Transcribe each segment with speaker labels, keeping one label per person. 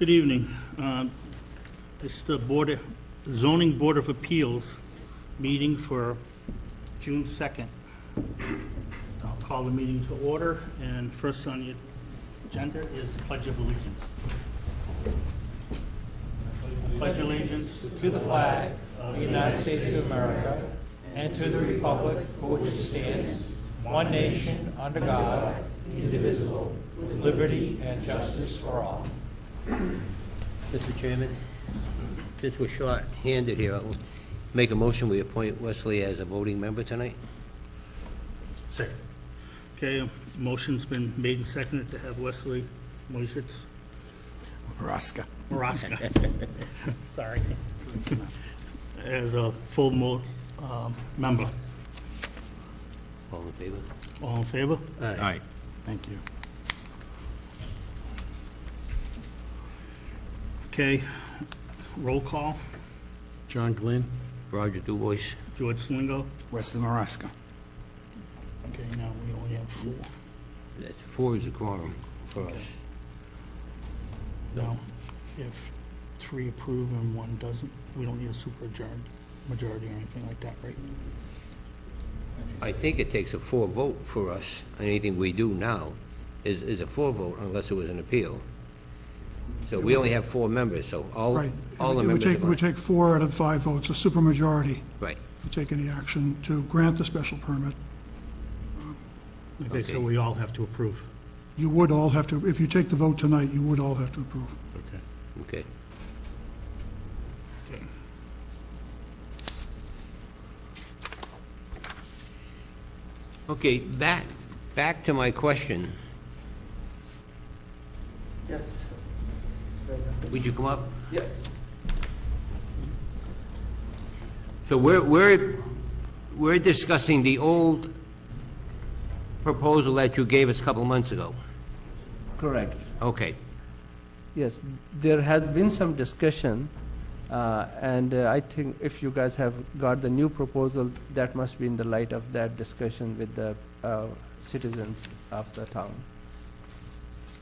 Speaker 1: Good evening. This is the Zoning Board of Appeals meeting for June 2nd. I'll call the meeting to order, and first on the agenda is the Pledge of Allegiance. Pledge allegiance
Speaker 2: to the flag of the United States of America and to the republic for which it stands, one nation, under God, indivisible, with liberty and justice for all.
Speaker 3: Mr. Chairman, since we're short-handed here, I'll make a motion we appoint Wesley as a voting member tonight.
Speaker 1: Second. Okay, motion's been made and seconded to have Wesley Moisitz.
Speaker 4: Maraska.
Speaker 1: Sorry. As a full member.
Speaker 3: All in favor?
Speaker 1: All in favor?
Speaker 4: Aye. Thank you.
Speaker 1: Okay, roll call.
Speaker 4: John Glenn.
Speaker 3: Roger Dubois.
Speaker 1: George Slingo.
Speaker 4: Wesley Maraska.
Speaker 1: Okay, now we only have 4.
Speaker 3: That's 4 is a quorum for us.
Speaker 1: Now, if 3 approve and 1 doesn't, we don't need a super majority or anything like that, right?
Speaker 3: I think it takes a 4 vote for us. Anything we do now is a 4 vote unless it was an appeal. So we only have 4 members, so all the members are
Speaker 5: It would take 4 out of 5 votes, a supermajority,
Speaker 3: right.
Speaker 5: to take any action to grant the special permit.
Speaker 1: Okay, so we all have to approve.
Speaker 5: You would all have to, if you take the vote tonight, you would all have to approve.
Speaker 3: Okay.
Speaker 1: Okay.
Speaker 3: Okay, back to my question.
Speaker 2: Yes.
Speaker 3: Would you come up?
Speaker 2: Yes.
Speaker 3: So we're discussing the old proposal that you gave us a couple of months ago.
Speaker 6: Correct.
Speaker 3: Okay.
Speaker 6: Yes, there has been some discussion, and I think if you guys have got the new proposal, that must be in the light of that discussion with the citizens of the town.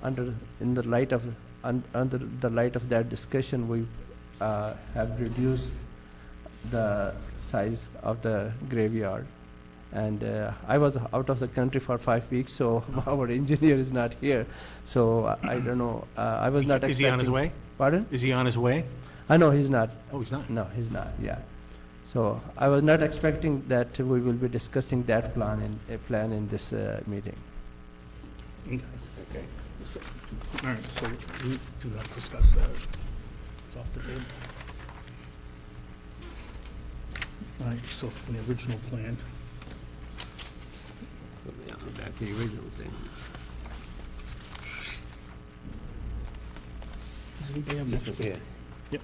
Speaker 6: Under the light of that discussion, we have reduced the size of the graveyard. And I was out of the country for 5 weeks, so our engineer is not here. So I don't know. I was not expecting.
Speaker 4: Is he on his way?
Speaker 6: Pardon?
Speaker 4: Is he on his way?
Speaker 6: No, he's not.
Speaker 4: Oh, he's not?
Speaker 6: No, he's not. Yeah. So I was not expecting that we will be discussing that plan in this meeting.
Speaker 1: Okay. So, all right, so we do not discuss that. It's off the table. All right, so from the original plan.
Speaker 3: Yeah, back to the original thing.
Speaker 1: Does anybody have next?
Speaker 3: Yeah.
Speaker 1: Yep.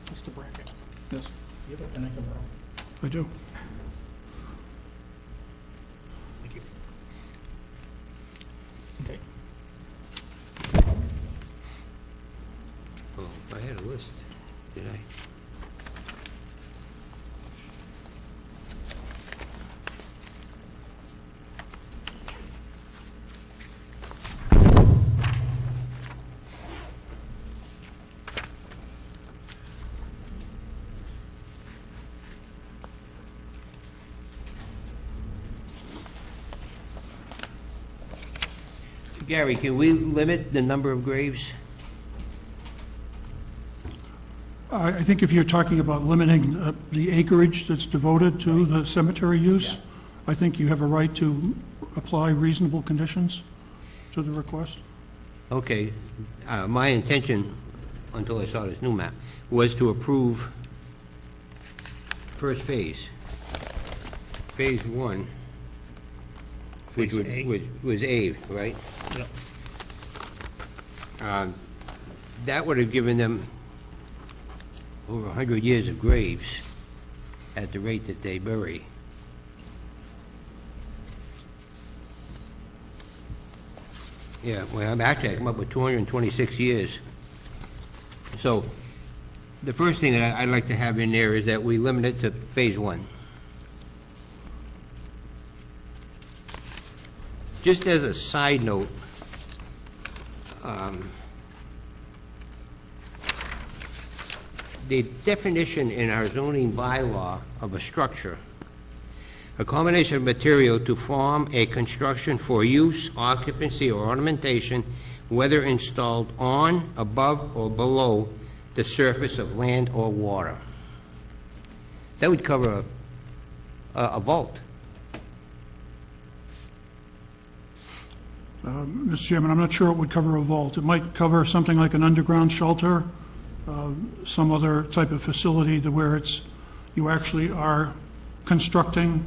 Speaker 1: Mr. Brackett.
Speaker 5: Yes,
Speaker 1: You have a pen I can borrow?
Speaker 5: I do.
Speaker 1: Thank you. Okay.
Speaker 3: Oh, I had a list, did I? Gary, can we limit the number of graves?
Speaker 5: I think if you're talking about limiting the acreage that's devoted to the cemetery use, I think you have a right to apply reasonable conditions to the request.
Speaker 3: Okay, my intention, until I saw this new map, was to approve first phase. Phase 1, which
Speaker 1: Phase A.
Speaker 3: was A, right?
Speaker 1: Yep.
Speaker 3: That would have given them over 100 years of graves at the rate that they bury. Yeah, well, I come up with 226 years. So the first thing that I'd like to have in there is that we limit it to phase 1. Just as a side note, the definition in our zoning bylaw of a structure, a combination of material to form a construction for use, occupancy, or ornamentation, whether installed on, above, or below the surface of land or water. That would cover a vault.
Speaker 5: Mr. Chairman, I'm not sure it would cover a vault. It might cover something like an underground shelter, some other type of facility where it's, you actually are constructing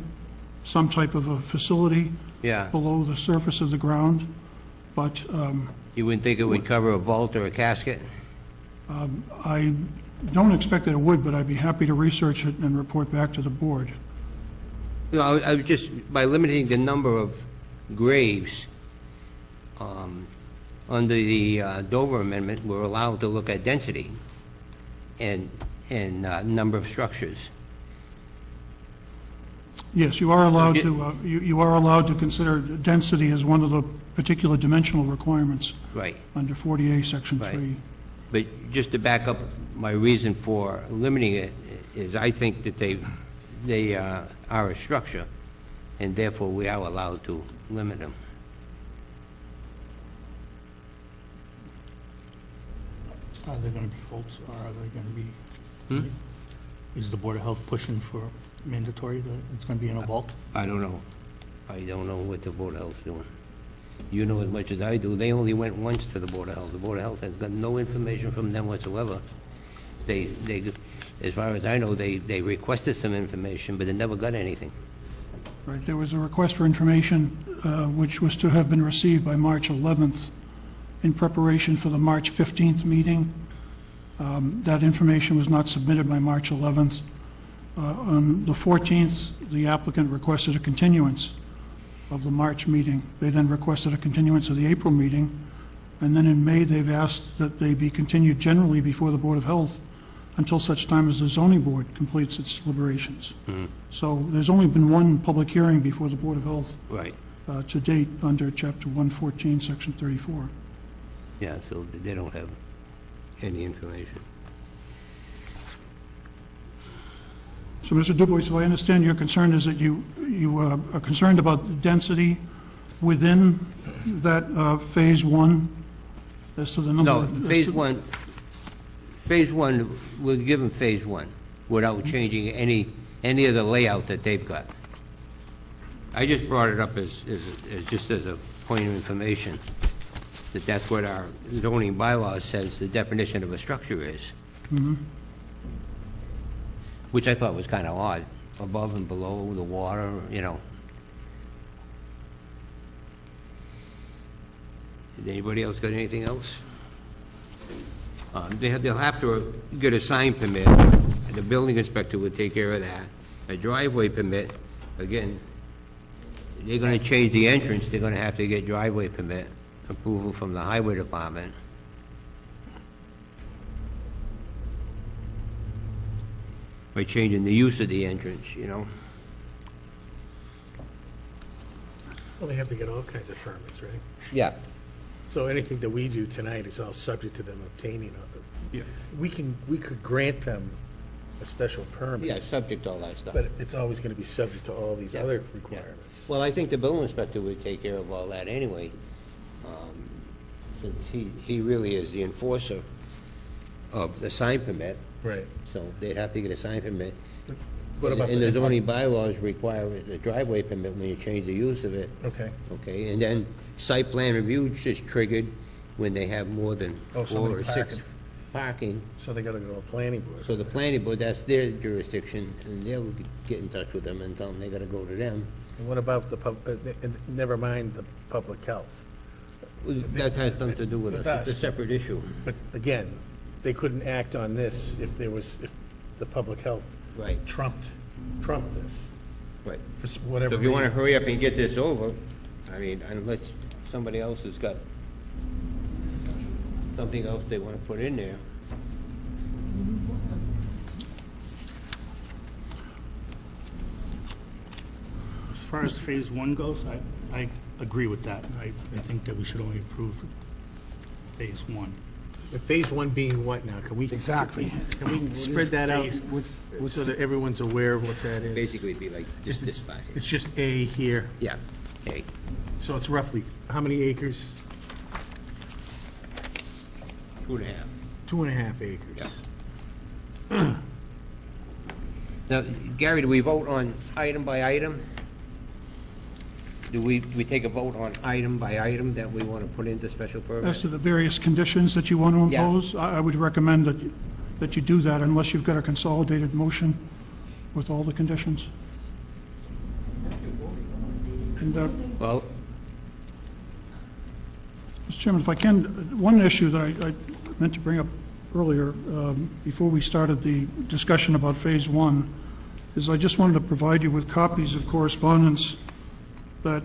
Speaker 5: some type of a facility
Speaker 3: Yeah.
Speaker 5: below the surface of the ground. But
Speaker 3: You wouldn't think it would cover a vault or a casket?
Speaker 5: I don't expect that it would, but I'd be happy to research it and report back to the board.
Speaker 3: No, I was just, by limiting the number of graves, under the Dover Amendment, we're allowed to look at density and number of structures.
Speaker 5: Yes, you are allowed to, you are allowed to consider density as one of the particular dimensional requirements
Speaker 3: Right.
Speaker 5: under 40A, Section
Speaker 3: Right.
Speaker 5: 3.
Speaker 3: But just to back up, my reason for limiting it is I think that they are a structure, and therefore we are allowed to limit them.
Speaker 1: Are there going to be votes, or are they going to be, is the Board of Health pushing for mandatory, that it's going to be in a vault?
Speaker 3: I don't know. I don't know what the Board of Health's doing. You know as much as I do. They only went once to the Board of Health. The Board of Health has got no information from them whatsoever. They, as far as I know, they requested some information, but they never got anything.
Speaker 5: Right, there was a request for information which was to have been received by March 11th in preparation for the March 15th meeting. That information was not submitted by March 11th. On the 14th, the applicant requested a continuance of the March meeting. They then requested a continuance of the April meeting, and then in May, they've asked that they be continued generally before the Board of Health until such time as the zoning board completes its deliberations. So there's only been one public hearing before the Board of Health
Speaker 3: Right.
Speaker 5: to date under Chapter 114, Section 34.
Speaker 3: Yeah, so they don't have any information.
Speaker 5: So, Mr. Dubois, so I understand your concern is that you are concerned about the density within that Phase 1 as to the number
Speaker 3: No,
Speaker 5: of...
Speaker 3: Phase 1, we'll give them Phase 1 without changing any of the layout that they've got. I just brought it up as just as a point of information, that that's what our zoning bylaw says the definition of a structure is. Which I thought was kind of odd, above and below the water, you know. Did anybody else got anything else? They'll have to get a sign permit, and the building inspector would take care of that. A driveway permit, again, they're going to change the entrance, they're going to have to get driveway permit approval from the highway department. By changing the use of the entrance, you know.
Speaker 4: Well, they have to get all kinds of permits, right?
Speaker 3: Yeah.
Speaker 4: So anything that we do tonight is all subject to them obtaining of them.
Speaker 1: Yeah.
Speaker 4: We could grant them a special permit.
Speaker 3: Yeah, subject to all that stuff.
Speaker 4: But it's always going to be subject to all these
Speaker 3: Yeah.
Speaker 4: other
Speaker 3: Yeah.
Speaker 4: requirements.
Speaker 3: Well, I think the building inspector would take care of all that anyway, since he really is the enforcer of the sign permit,
Speaker 4: Right.
Speaker 3: so they'd have to get a sign permit.
Speaker 4: What about
Speaker 3: And
Speaker 4: the-
Speaker 3: the zoning bylaws require a driveway permit when you change the use of it,
Speaker 4: Okay.
Speaker 3: okay? And then site plan review is just triggered when they have more than
Speaker 4: Oh,
Speaker 3: 4
Speaker 4: somebody
Speaker 3: or 6
Speaker 4: parking.
Speaker 3: parking.
Speaker 4: So they got to go to a planning board.
Speaker 3: So the planning board, that's their jurisdiction, and they'll get in touch with them and tell them they gotta go to them.
Speaker 4: And what about never mind the public health?
Speaker 3: That has nothing to do with us, it's a separate issue.
Speaker 4: But again, they couldn't act on this if the public health
Speaker 3: Right.
Speaker 4: trumped this
Speaker 3: Right.
Speaker 4: for whatever
Speaker 3: So if you want to
Speaker 4: reason.
Speaker 3: hurry up and get this over, I mean, unless somebody else has got something else they want to put in there.
Speaker 1: As far as Phase 1 goes, I agree with that. I think that we should only approve phase one.
Speaker 4: Phase one being what now? Can we?
Speaker 7: Exactly.
Speaker 4: Can we spread that out
Speaker 7: What's
Speaker 4: so that everyone's aware of what that is?
Speaker 3: Basically, it'd be like just this spot here.
Speaker 4: It's just A here,
Speaker 3: Yeah, hey,
Speaker 4: so it's roughly, how many acres?
Speaker 3: 2.5.
Speaker 4: 2.5 acres.
Speaker 3: Yeah. Now, Gary, do we vote on item by item? Do we take a vote on item by item that we want to put into special
Speaker 5: As
Speaker 3: permit?
Speaker 5: to the various conditions that you want to
Speaker 3: Yeah.
Speaker 5: impose, I would recommend that you do that unless you've got a consolidated motion with all the conditions. And,
Speaker 3: Well,
Speaker 5: Mr. Chairman, if I can, one issue that I meant to bring up earlier, before we started the discussion about Phase 1, is I just wanted to provide you with copies of correspondence that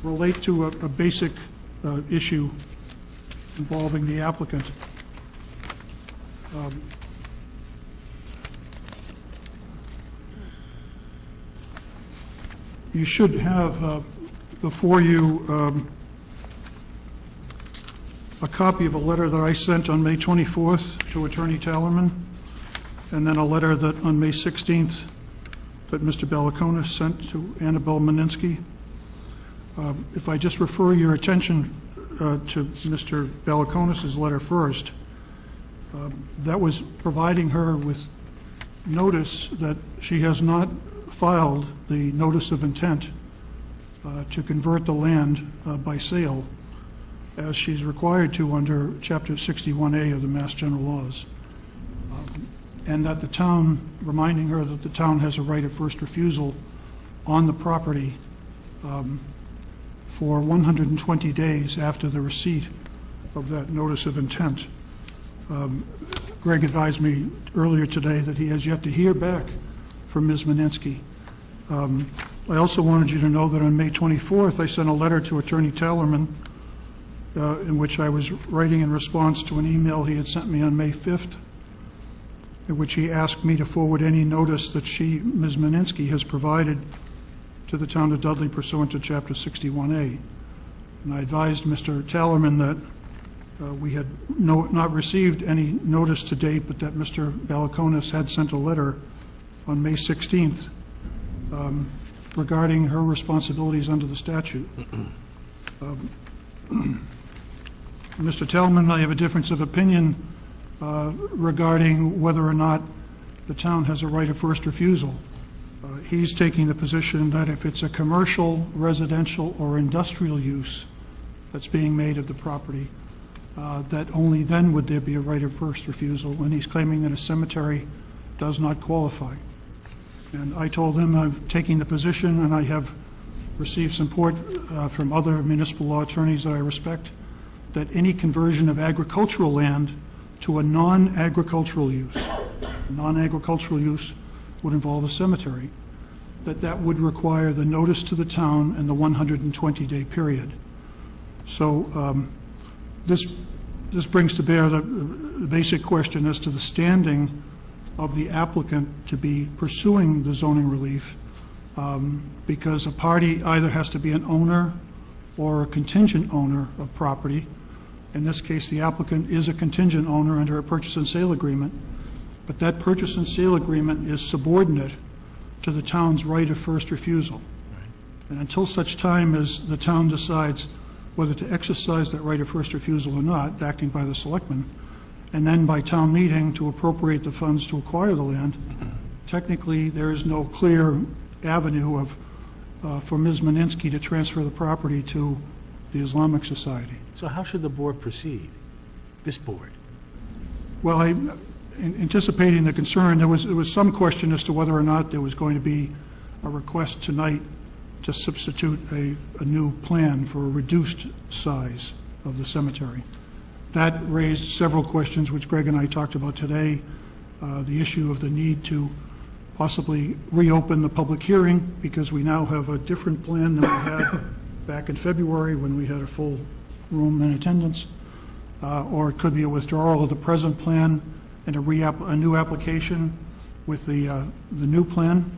Speaker 5: relate to a basic issue involving the applicant. You should have before you a copy of a letter that I sent on May 24th to Attorney Tallerman, and then a letter that on May 16th that Mr. Balakonis sent to Annabelle Meninsky. If I just refer your attention to Mr. Balakonis's letter first, that was providing her with notice that she has not filed the notice of intent to convert the land by sale, as she's required to under Chapter 61A of the Mass General Laws, and that the town, reminding her that the town has a right of first refusal on the property for 120 days after the receipt of that notice of intent. Greg advised me earlier today that he has yet to hear back from Ms. Meninsky. I also wanted you to know that on May 24th, I sent a letter to Attorney Tallerman in which I was writing in response to an email he had sent me on May 5th, in which he asked me to forward any notice that she, Ms. Meninsky, has provided to the town of Dudley pursuant to Chapter 61A. And I advised Mr. Tallerman that we had not received any notice to date, but that Mr. Balakonis had sent a letter on May 16th regarding her responsibilities under the statute. Mr. Tallerman and I have a difference of opinion regarding whether or not the town has a right of first refusal. He's taking the position that if it's a commercial, residential, or industrial use that's being made of the property, that only then would there be a right of first refusal, and he's claiming that a cemetery does not qualify. And I told him I'm taking the position, and I have received support from other municipal law attorneys that I respect, that any conversion of agricultural land to a non-agricultural use would involve a cemetery, that would require the notice to the town and the 120-day period. So this brings to bear the basic question as to the standing of the applicant to be pursuing the zoning relief, because a party either has to be an owner or a contingent owner of property. In this case, the applicant is a contingent owner under a purchase and sale agreement, but that purchase and sale agreement is subordinate to the town's right of first refusal. And until such time as the town decides whether to exercise that right of first refusal or not, acting by the selectmen, and then by town meeting to appropriate the funds to acquire the land, technically there is no clear avenue for Ms. Meninsky to transfer the property to the Islamic Society.
Speaker 4: So how should the board proceed, this board?
Speaker 5: Well, anticipating the concern, there was some question as to whether or not there was going to be a request tonight to substitute a new plan for a reduced size of the cemetery. That raised several questions, which Greg and I talked about today. The issue of the need to possibly reopen the public hearing, because we now have a different plan than we had back in February when we had a full room in attendance, or it could be a withdrawal of the present plan and a new application with the new plan,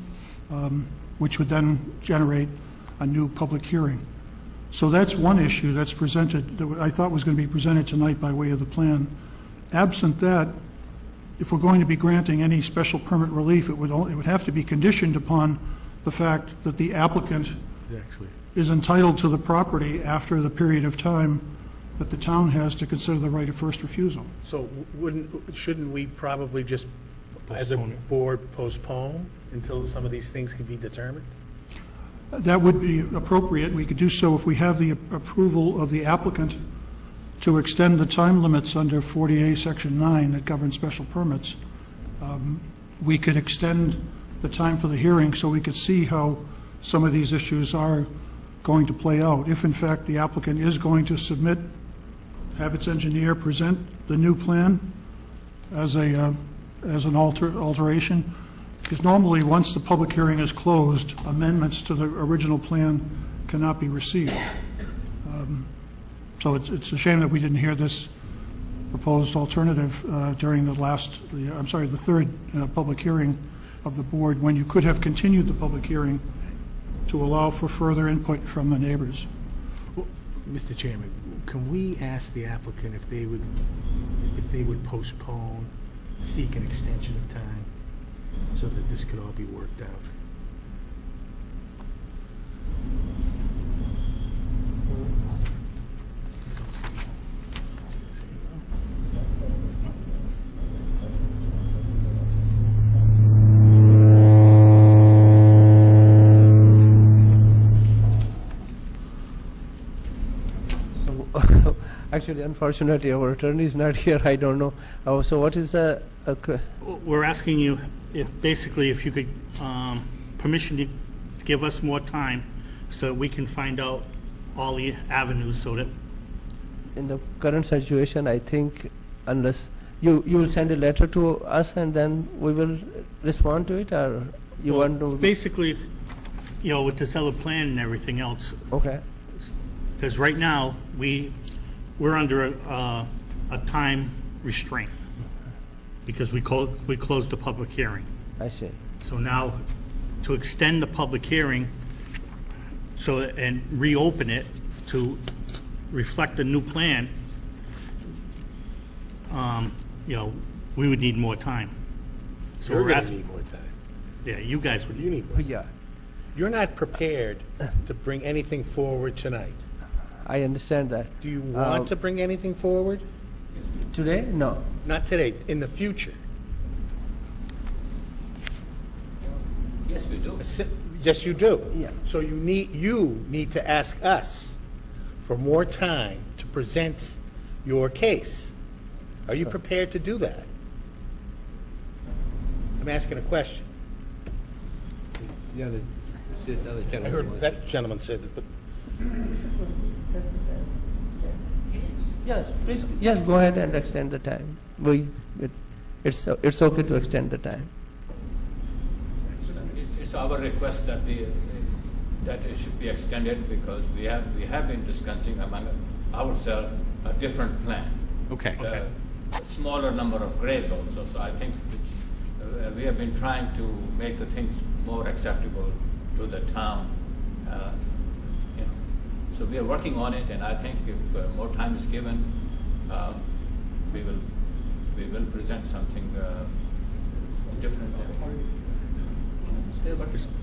Speaker 5: which would then generate a new public hearing. So that's one issue that's presented, that I thought was going to be presented tonight by way of the plan. Absent that, if we're going to be granting any special permit relief, it would have to be conditioned upon the fact that the applicant
Speaker 4: Actually,
Speaker 5: is entitled to the property after the period of time that the town has to consider the right of first refusal.
Speaker 4: so shouldn't we probably just, as a board, postpone until some of these things can be determined?
Speaker 5: That would be appropriate. We could do so if we have the approval of the applicant to extend the time limits under 40A Section 9 that governs special permits. We could extend the time for the hearing so we could see how some of these issues are going to play out. If in fact the applicant is going to submit, have its engineer present the new plan as an alteration, because normally once the public hearing is closed, amendments to the original plan cannot be received. So it's a shame that we didn't hear this proposed alternative during the third public hearing of the board, when you could have continued the public hearing to allow for further input from the neighbors.
Speaker 4: Mr. Chairman, can we ask the applicant if they would postpone, seek an extension of time so that this could all be worked out?
Speaker 6: Actually, unfortunately, our attorney is not here. I don't know. So what is the...
Speaker 1: We're asking you if you could, permission to give us more time so we can find out all the avenues so that,
Speaker 6: in the current situation, I think unless you will send a letter to us and then we will respond to it, or you want to...
Speaker 1: basically, with this other plan and everything else,
Speaker 6: Okay.
Speaker 1: because right now, we're under a time restraint because we closed the public hearing.
Speaker 6: I see.
Speaker 1: So now, to extend the public hearing and reopen it to reflect the new plan, we would need more time. So
Speaker 4: You're
Speaker 1: we're
Speaker 4: going to
Speaker 1: asking,
Speaker 4: need more time.
Speaker 1: yeah, you guys would
Speaker 4: You need more.
Speaker 6: Yeah,
Speaker 4: You're not prepared to bring anything forward tonight.
Speaker 6: I understand that.
Speaker 4: Do you want to bring anything forward?
Speaker 6: Today? No.
Speaker 4: Not today, in the future.
Speaker 3: Yes, we do.
Speaker 4: Yes, you do.
Speaker 6: Yeah.
Speaker 4: So you need to ask us for more time to present your case. Are you prepared to do that? I'm asking a question.
Speaker 3: The other
Speaker 4: I
Speaker 3: gentleman
Speaker 4: heard
Speaker 3: was-
Speaker 4: that gentleman said that, but
Speaker 6: Yes, please. Yes, go ahead and extend the time. It's okay to extend the time.
Speaker 7: It's our request that that it should be extended because we have been discussing among ourselves a different plan.
Speaker 4: Okay.
Speaker 7: A smaller number of graves also. So I think we have been trying to make the things more acceptable to the town. So we are working on it, and I think if more time is given, we will present something different.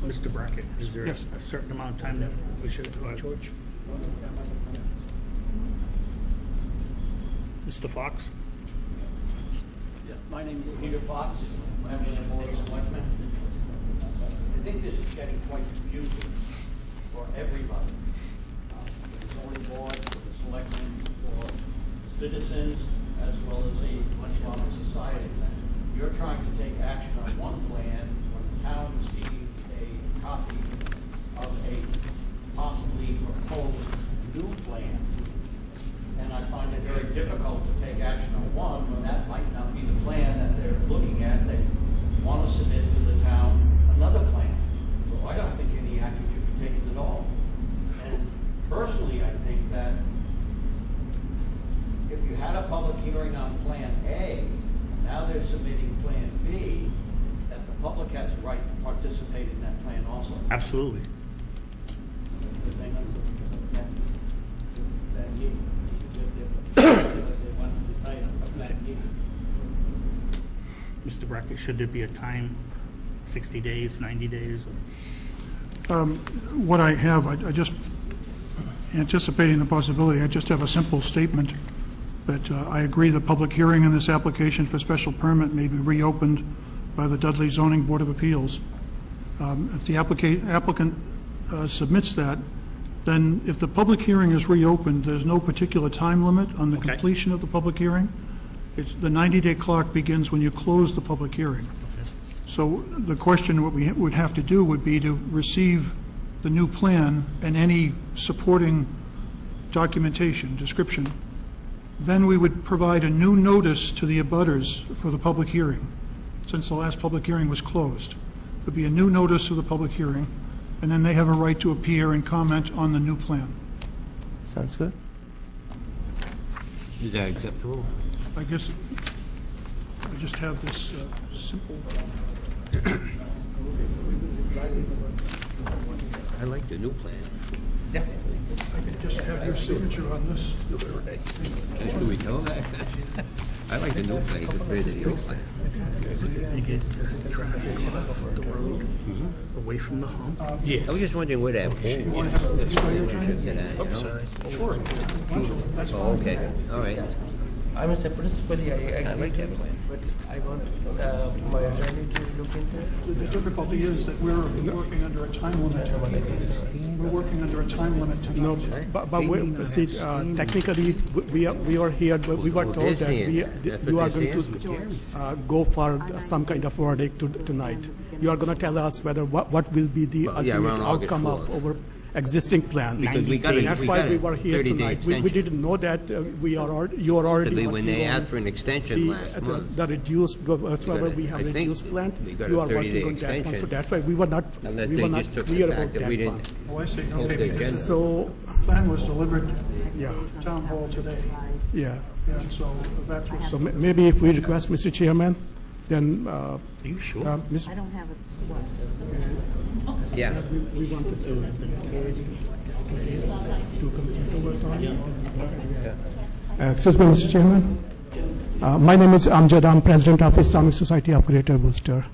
Speaker 1: Mr. Brackett, is there
Speaker 5: Yes.
Speaker 1: a certain amount of time that we should, George? Mr. Fox?
Speaker 8: Yeah, my name is Peter Fox, member of the Board of Selectmen. I think this is getting quite confusing for everybody. For the zoning board, for the selectmen, for the citizens, as well as the Westmont Society. You're trying to take action on one plan when the town receives a copy of a possibly proposed new plan. And I find it very difficult to take action on one when that might not be the plan that they're looking at. They want to submit to the town another plan. So I don't think any action should be taken at all. And personally, I think that if you had a public hearing on Plan A, now they're submitting Plan B, that the public has a right to participate in that plan also.
Speaker 1: Absolutely. record? Should there be a time, 60 days, 90 days?
Speaker 5: What I have, I just, anticipating the possibility, I just have a simple statement that I agree the public hearing in this application for special permit may be reopened by the Dudley Zoning Board of Appeals. If the applicant submits that, then if the public hearing is reopened, there's no particular time limit on the
Speaker 1: Okay.
Speaker 5: completion of the public hearing. It's, the 90-day clock begins when you close the public hearing. So the question what we would have to do would be to receive the new plan and any supporting documentation, description. Then we would provide a new notice to the abutters for the public hearing, since the last public hearing was closed. There'd be a new notice of the public hearing, and then they have a right to appear and comment on the new plan.
Speaker 6: Sounds good.
Speaker 3: Is that acceptable?
Speaker 5: I guess I just have this simple.
Speaker 3: I like the new plan.
Speaker 5: I could just have your signature on this.
Speaker 3: Should we tell that? I like the new plan compared to the old plan.
Speaker 1: You get traffic off the road, away from the hump.
Speaker 3: I was just wondering where that pole was.
Speaker 5: Sure.
Speaker 3: Oh, okay, all right.
Speaker 6: I must say, principally, I agree.
Speaker 3: I like that plan.
Speaker 6: But I want my attorney to look into it.
Speaker 5: The difficulty is that we're working under a time limit. We're working under a time limit tonight.
Speaker 9: No, but see, technically, we are here, but we were told that you are going to go for some kind of verdict tonight. You are going to tell us whether what will be the ultimate
Speaker 3: around August
Speaker 9: outcome
Speaker 3: 4th.
Speaker 9: of our existing plan.
Speaker 3: Because we got a,
Speaker 9: That's
Speaker 3: we
Speaker 9: why
Speaker 3: got
Speaker 9: we
Speaker 3: a
Speaker 9: were here
Speaker 3: 30-day
Speaker 9: tonight. We
Speaker 3: extension.
Speaker 9: didn't know that you are already
Speaker 3: When
Speaker 9: working
Speaker 3: they
Speaker 9: on
Speaker 3: asked for an extension last month.
Speaker 9: the reduced, whatsoever
Speaker 3: got a-
Speaker 9: we have
Speaker 3: I think
Speaker 9: reduced plant,
Speaker 3: we got a
Speaker 9: you are
Speaker 3: 30-day
Speaker 9: working on that one. So
Speaker 3: extension.
Speaker 9: that's why we were not
Speaker 3: Unless they just took
Speaker 9: clear
Speaker 3: the
Speaker 9: about
Speaker 3: fact that
Speaker 9: that
Speaker 3: we
Speaker 9: one.
Speaker 3: didn't
Speaker 5: Oh, I see.
Speaker 3: post the
Speaker 5: Okay.
Speaker 3: agenda.
Speaker 9: So,
Speaker 5: Plan was delivered
Speaker 9: yeah,
Speaker 5: to Town Hall today,
Speaker 9: yeah.
Speaker 5: and so that was.
Speaker 9: So maybe if we request, Mr. Chairman, then,
Speaker 1: Are you sure?
Speaker 9: Mr.
Speaker 10: I don't have a, what?
Speaker 3: Yeah.
Speaker 9: We wanted to consent over time. Excuse me, Mr. Chairman. My name is Amjad. I'm president of Islamic Society of Greater Worcester.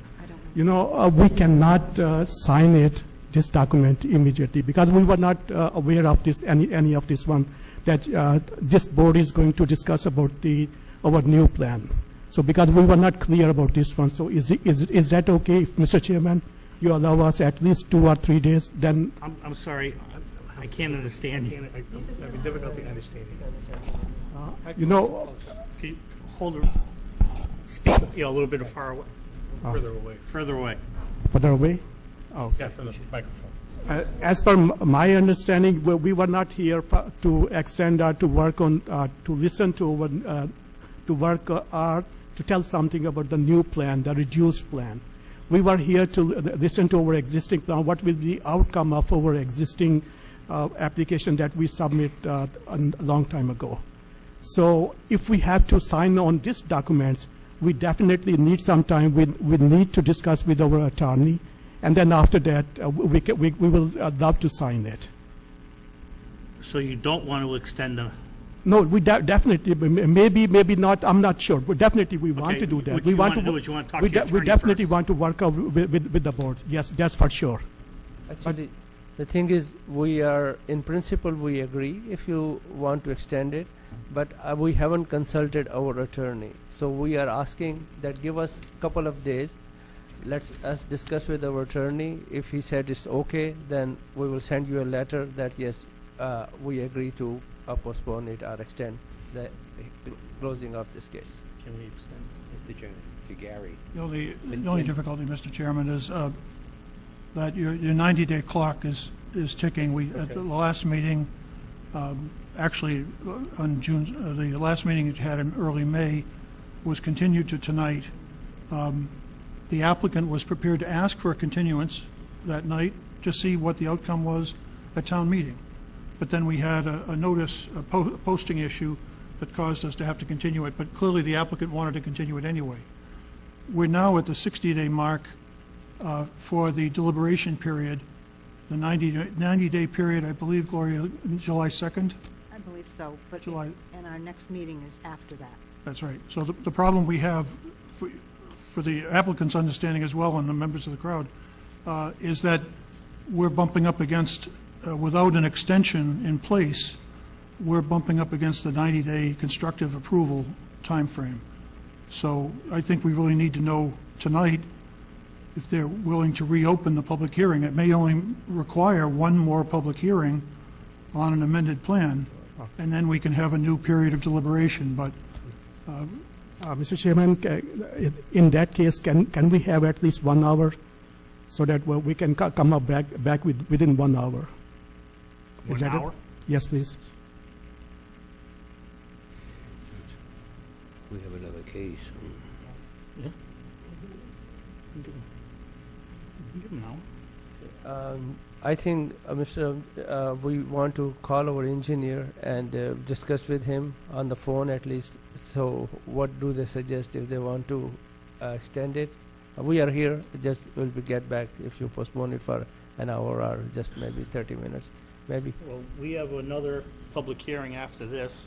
Speaker 9: You know, we cannot sign this document immediately because we were not aware of this any of this one that this board is going to discuss about our new plan. So because we were not clear about this one, so is that okay, if, Mr. Chairman, you allow us at least 2 or 3 days? Then
Speaker 1: I'm sorry, I can't understand you.
Speaker 4: I have difficulty understanding.
Speaker 9: you know,
Speaker 1: Can you hold it, speak, a little bit far away,
Speaker 4: Further away.
Speaker 1: further away.
Speaker 9: further away. Oh.
Speaker 1: Yeah, from the microphone.
Speaker 9: As per my understanding, we were not here to extend or to work on, to listen to, to work or to tell something about the new plan, the reduced plan. We were here to listen to our existing plan, what will be the outcome of our existing application that we submit a long time ago. So if we have to sign on these documents, we definitely need some time. We need to discuss with our attorney, and then after that, we will love to sign it.
Speaker 1: So you don't want to extend the,
Speaker 9: No, we definitely, maybe not, I'm not sure, but definitely we want
Speaker 1: Okay,
Speaker 9: to do that.
Speaker 1: what
Speaker 9: We
Speaker 1: you
Speaker 9: want
Speaker 1: wanna
Speaker 9: to
Speaker 1: do is you wanna talk
Speaker 9: we
Speaker 1: to your
Speaker 9: we
Speaker 1: attorney
Speaker 9: definitely
Speaker 1: first.
Speaker 9: want to work out with the board. Yes, that's for sure.
Speaker 6: Actually, the thing is, we are, in principle, we agree if you want to extend it, but we haven't consulted our attorney. So we are asking that give us a couple of days. Let's us discuss with our attorney. If he said it's okay, then we will send you a letter that yes, we agree to postpone it or extend the closing of this case.
Speaker 3: Can we extend, Mr. Chairman, to Gary?
Speaker 5: The only difficulty, Mr. Chairman, is that your 90-day clock is ticking. At the last meeting, actually on June, the last meeting you had in early May was continued to tonight. The applicant was prepared to ask for a continuance that night to see what the outcome was at town meeting. But then we had a notice, a posting issue that caused us to have to continue it, but clearly the applicant wanted to continue it anyway. We're now at the 60-day mark for the deliberation period, the 90-day period, I believe, Gloria, July 2nd?
Speaker 10: I believe so, but,
Speaker 5: July.
Speaker 10: and our next meeting is after that.
Speaker 5: That's right. So the problem we have for the applicant's understanding as well, and the members of the crowd, is that we're bumping up against, without an extension in place, we're bumping up against the 90-day constructive approval timeframe. So I think we really need to know tonight if they're willing to reopen the public hearing. It may only require one more public hearing on an amended plan, and then we can have a new period of deliberation, but
Speaker 9: Mr. Chairman, in that case, can we have at least 1 hour so that we can come up back within 1 hour? Is that it?
Speaker 1: hour?
Speaker 9: Yes, please.
Speaker 3: We have another case.
Speaker 1: Yeah. Give them an hour.
Speaker 6: I think, we want to call our engineer and discuss with him on the phone at least. So what do they suggest if they want to extend it? We are here, just we'll get back if you postpone it for an hour or just maybe 30 minutes, maybe.
Speaker 1: Well, we have another public hearing after this.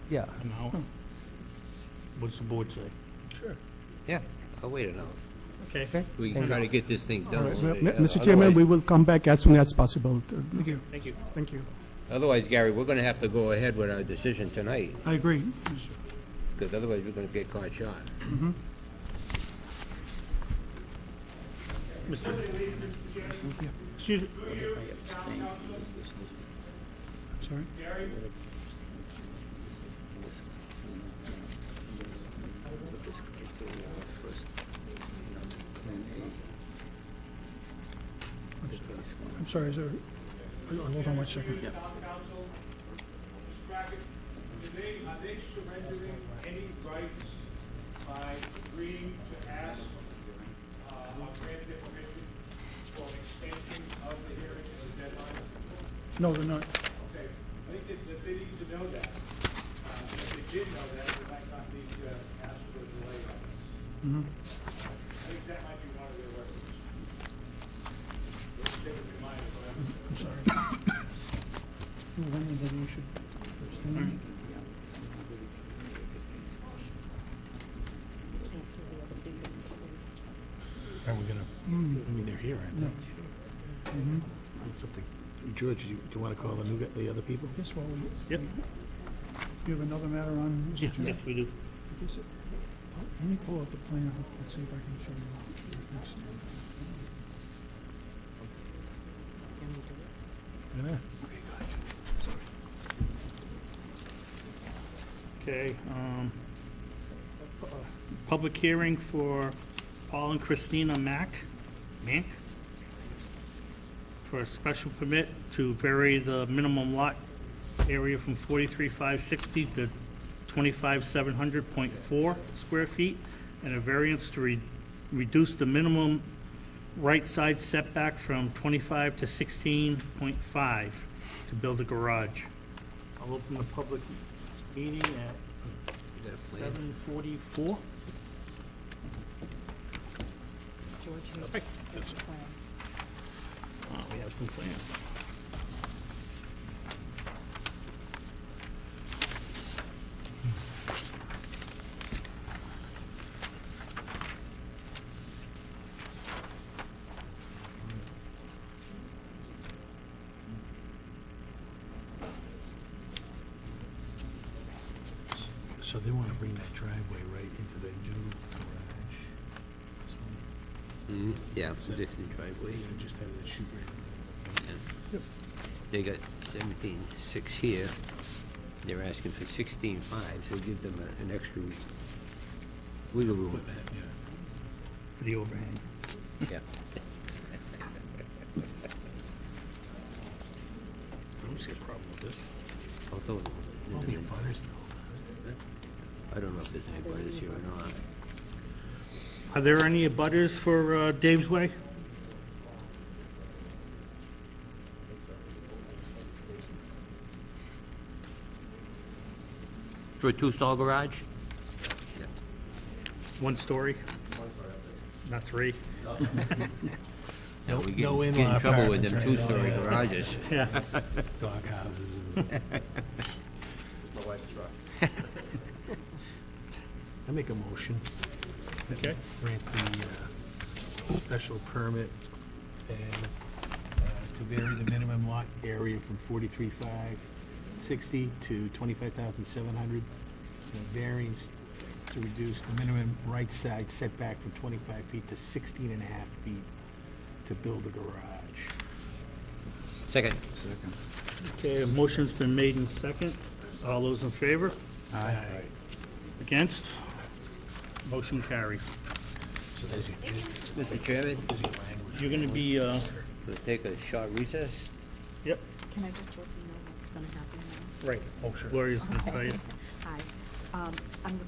Speaker 6: Yeah.
Speaker 1: An hour. What's the board say?
Speaker 4: Sure.
Speaker 3: Yeah, I'll wait an hour.
Speaker 1: Okay.
Speaker 3: We can try to get this thing done.
Speaker 9: Mr. Chairman, we will come back as soon as possible.
Speaker 5: thank you.
Speaker 1: Thank you.
Speaker 9: Thank you.
Speaker 3: Otherwise, Gary, we're going to have to go ahead with our decision tonight,
Speaker 5: I agree.
Speaker 3: because otherwise we're going to get caught short.
Speaker 1: Excuse me.
Speaker 5: Sorry? I'm sorry, is there, hold on one second.
Speaker 2: Are they surrendering any rights by agreeing to ask or grant their permission for an extension of the hearing and the deadline?
Speaker 5: No, they're not.
Speaker 2: Okay, I think that they need to know that. If they did know that, they might not need to ask for a delay on this. I think that might be one of their records. They would remind us of that.
Speaker 5: I'm sorry. When did you should abstain?
Speaker 4: Are we gonna, I mean, they're here, aren't they? It's up to, George, do you want to call the other people?
Speaker 5: Yes, well,
Speaker 1: Yep.
Speaker 5: you have another matter on, Mr. Chairman?
Speaker 1: Yes, we do.
Speaker 5: Yes, let me pull up the plan, let's see if I can show you.
Speaker 4: Yeah.
Speaker 1: Okay, public hearing for Paul and Christina Mank, for a special permit to vary the minimum lot area from 43,560 to 25,700.4 square feet, and a variance to reduce the minimum right side setback from 25 to 16.5 to build a garage. I'll open the public meeting at 7:44.
Speaker 10: George, here's the plans.
Speaker 1: We have some plans.
Speaker 4: So they want to bring that driveway right into the new garage? So
Speaker 3: Yeah, existing driveway.
Speaker 4: they're gonna just have that shoot right in
Speaker 3: Yeah. They got 17.6 here. They're asking for 16.5, so it gives them an extra wiggle room.
Speaker 4: there. Yeah.
Speaker 1: For the overhang.
Speaker 3: Yeah.
Speaker 4: I don't see a problem with this.
Speaker 3: Although,
Speaker 4: All the butters know.
Speaker 3: I don't know if there's any butters here or not.
Speaker 1: Are there any abutters for Dave's Way?
Speaker 3: For a two-stall garage?
Speaker 1: One story? Not three?
Speaker 3: No, we get
Speaker 4: no
Speaker 3: in
Speaker 4: in-law
Speaker 3: trouble with
Speaker 4: apartments
Speaker 3: them
Speaker 4: or anything.
Speaker 3: two-story
Speaker 4: Oh, yeah.
Speaker 3: garages.
Speaker 1: Yeah.
Speaker 4: Dog houses and... I make a motion.
Speaker 1: Okay.
Speaker 4: Grant the special permit and to vary the minimum lot area from 43,560 to 25,700. And variance to reduce the minimum right side setback from 25 feet to 16 and a half feet to build a garage.
Speaker 3: Second.
Speaker 1: Okay, a motion's been made in second. All those in favor?
Speaker 4: Aye.
Speaker 1: Against? Motion carries.
Speaker 4: So there's your,
Speaker 3: Mr. Chairman,
Speaker 4: there's your language.
Speaker 1: You're gonna be,
Speaker 3: we'll take a short recess.
Speaker 1: yep,
Speaker 10: Can I just let you know what's going to happen now?
Speaker 1: right. Oh, sure. Gloria's gonna tell you.
Speaker 10: Hi.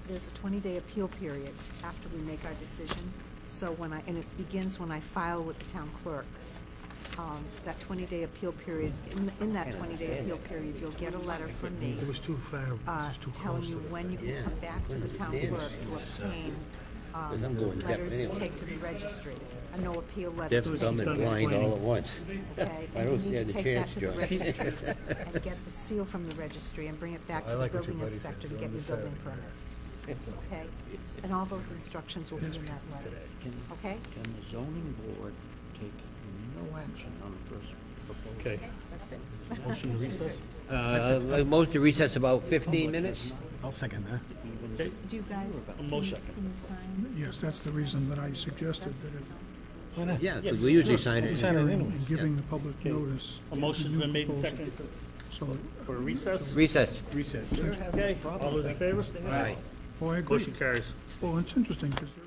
Speaker 10: There's a 20-day appeal period after we make our decision. So and it begins when I file with the town clerk. That 20-day appeal period, in that 20-day appeal period, you'll get a letter from me
Speaker 4: It was too far, it was too
Speaker 10: telling
Speaker 4: close to
Speaker 10: you
Speaker 4: the...
Speaker 10: when you
Speaker 3: Yeah,
Speaker 10: can come back to the town
Speaker 3: dance.
Speaker 10: clerk to obtain
Speaker 3: Because I'm going deaf
Speaker 10: letters to
Speaker 3: anyway.
Speaker 10: take to the registry, a no appeal letter.
Speaker 3: Deaf,
Speaker 10: to
Speaker 3: dumb,
Speaker 10: take
Speaker 3: and
Speaker 10: to the
Speaker 3: blind all at once.
Speaker 10: Okay,
Speaker 3: I
Speaker 10: and
Speaker 3: don't
Speaker 10: you need
Speaker 3: stand
Speaker 10: to
Speaker 3: a
Speaker 10: take that
Speaker 3: chance,
Speaker 10: to the
Speaker 3: John.
Speaker 10: registry and get the seal from the registry and bring it back
Speaker 4: I
Speaker 10: to the
Speaker 4: like what your
Speaker 10: building
Speaker 4: buddy
Speaker 10: inspector
Speaker 4: says,
Speaker 10: to
Speaker 4: on
Speaker 10: get
Speaker 4: the
Speaker 10: your building
Speaker 4: Saturday.
Speaker 10: permit. Okay? And all those instructions will be in that letter. Okay?
Speaker 8: Can the zoning board take no action on the first proposal?
Speaker 1: Okay,
Speaker 10: That's it.
Speaker 1: motion to recess?
Speaker 3: Most to recess about 15 minutes?
Speaker 4: I'll second that.
Speaker 1: Okay,
Speaker 10: Do you guys, can you
Speaker 1: motion.
Speaker 10: sign?
Speaker 5: Yes, that's the reason that I suggested that if,
Speaker 4: Why not?
Speaker 3: Yeah, 'cause we usually sign it.
Speaker 5: in giving the public notice.
Speaker 1: A motion's been made and
Speaker 5: proposal.
Speaker 1: seconded
Speaker 5: So,
Speaker 1: for a recess?
Speaker 3: Recess.
Speaker 4: Recess.
Speaker 1: Okay, all those in favor?
Speaker 3: Aye.
Speaker 5: oh, I agree.
Speaker 1: Motion carries.
Speaker 5: Well, it's interesting because there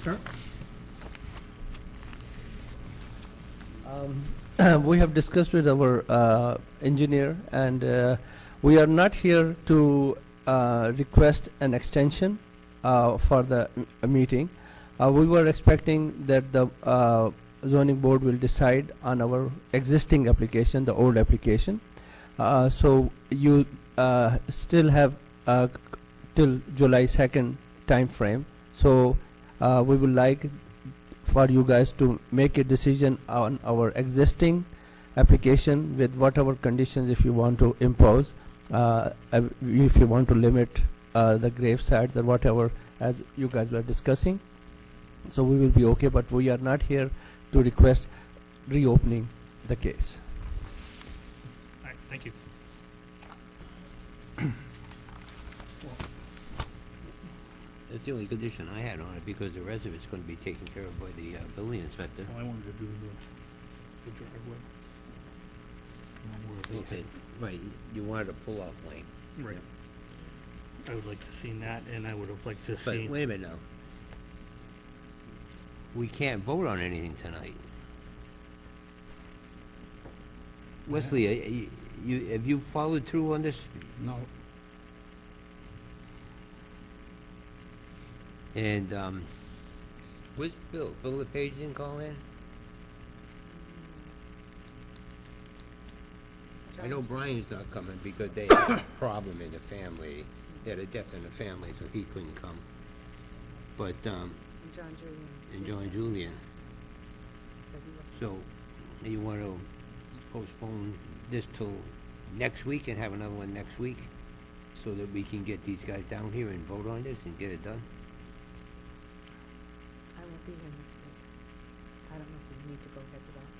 Speaker 5: Sir?
Speaker 6: We have discussed with our engineer, and we are not here to request an extension for the meeting. We were expecting that the zoning board will decide on our existing application, the old application. So you still have till July 2nd time frame. So we would like for you guys to make a decision on our existing application with whatever conditions if you want to impose, if you want to limit the grave sites or whatever as you guys were discussing. So we will be okay, but we are not here to request reopening the case.
Speaker 1: All right, thank you.
Speaker 3: That's the only condition I had on it, because the rest of it's going to be taken care of by the building inspector.
Speaker 1: All I wanted to do the driveway.
Speaker 3: Okay, right, you wanted a pull-off lane.
Speaker 1: Right. I would like to see that, and I would have liked to
Speaker 3: But
Speaker 1: see.
Speaker 3: wait a minute now. We can't vote on anything tonight. Wesley, have you followed through on this?
Speaker 4: No.
Speaker 3: And, where's Bill? Bill LePage didn't call in? I know Brian's not coming because they had a problem in the family. They had a death in the family, so he couldn't come. But,
Speaker 10: And John Julian.
Speaker 3: and John Julian.
Speaker 10: Said he wasn't.
Speaker 3: So, you want to postpone this till next week and have another one next week? So that we can get these guys down here and vote on this and get it done?
Speaker 10: I won't be here next week. I don't know if we need to go ahead without me.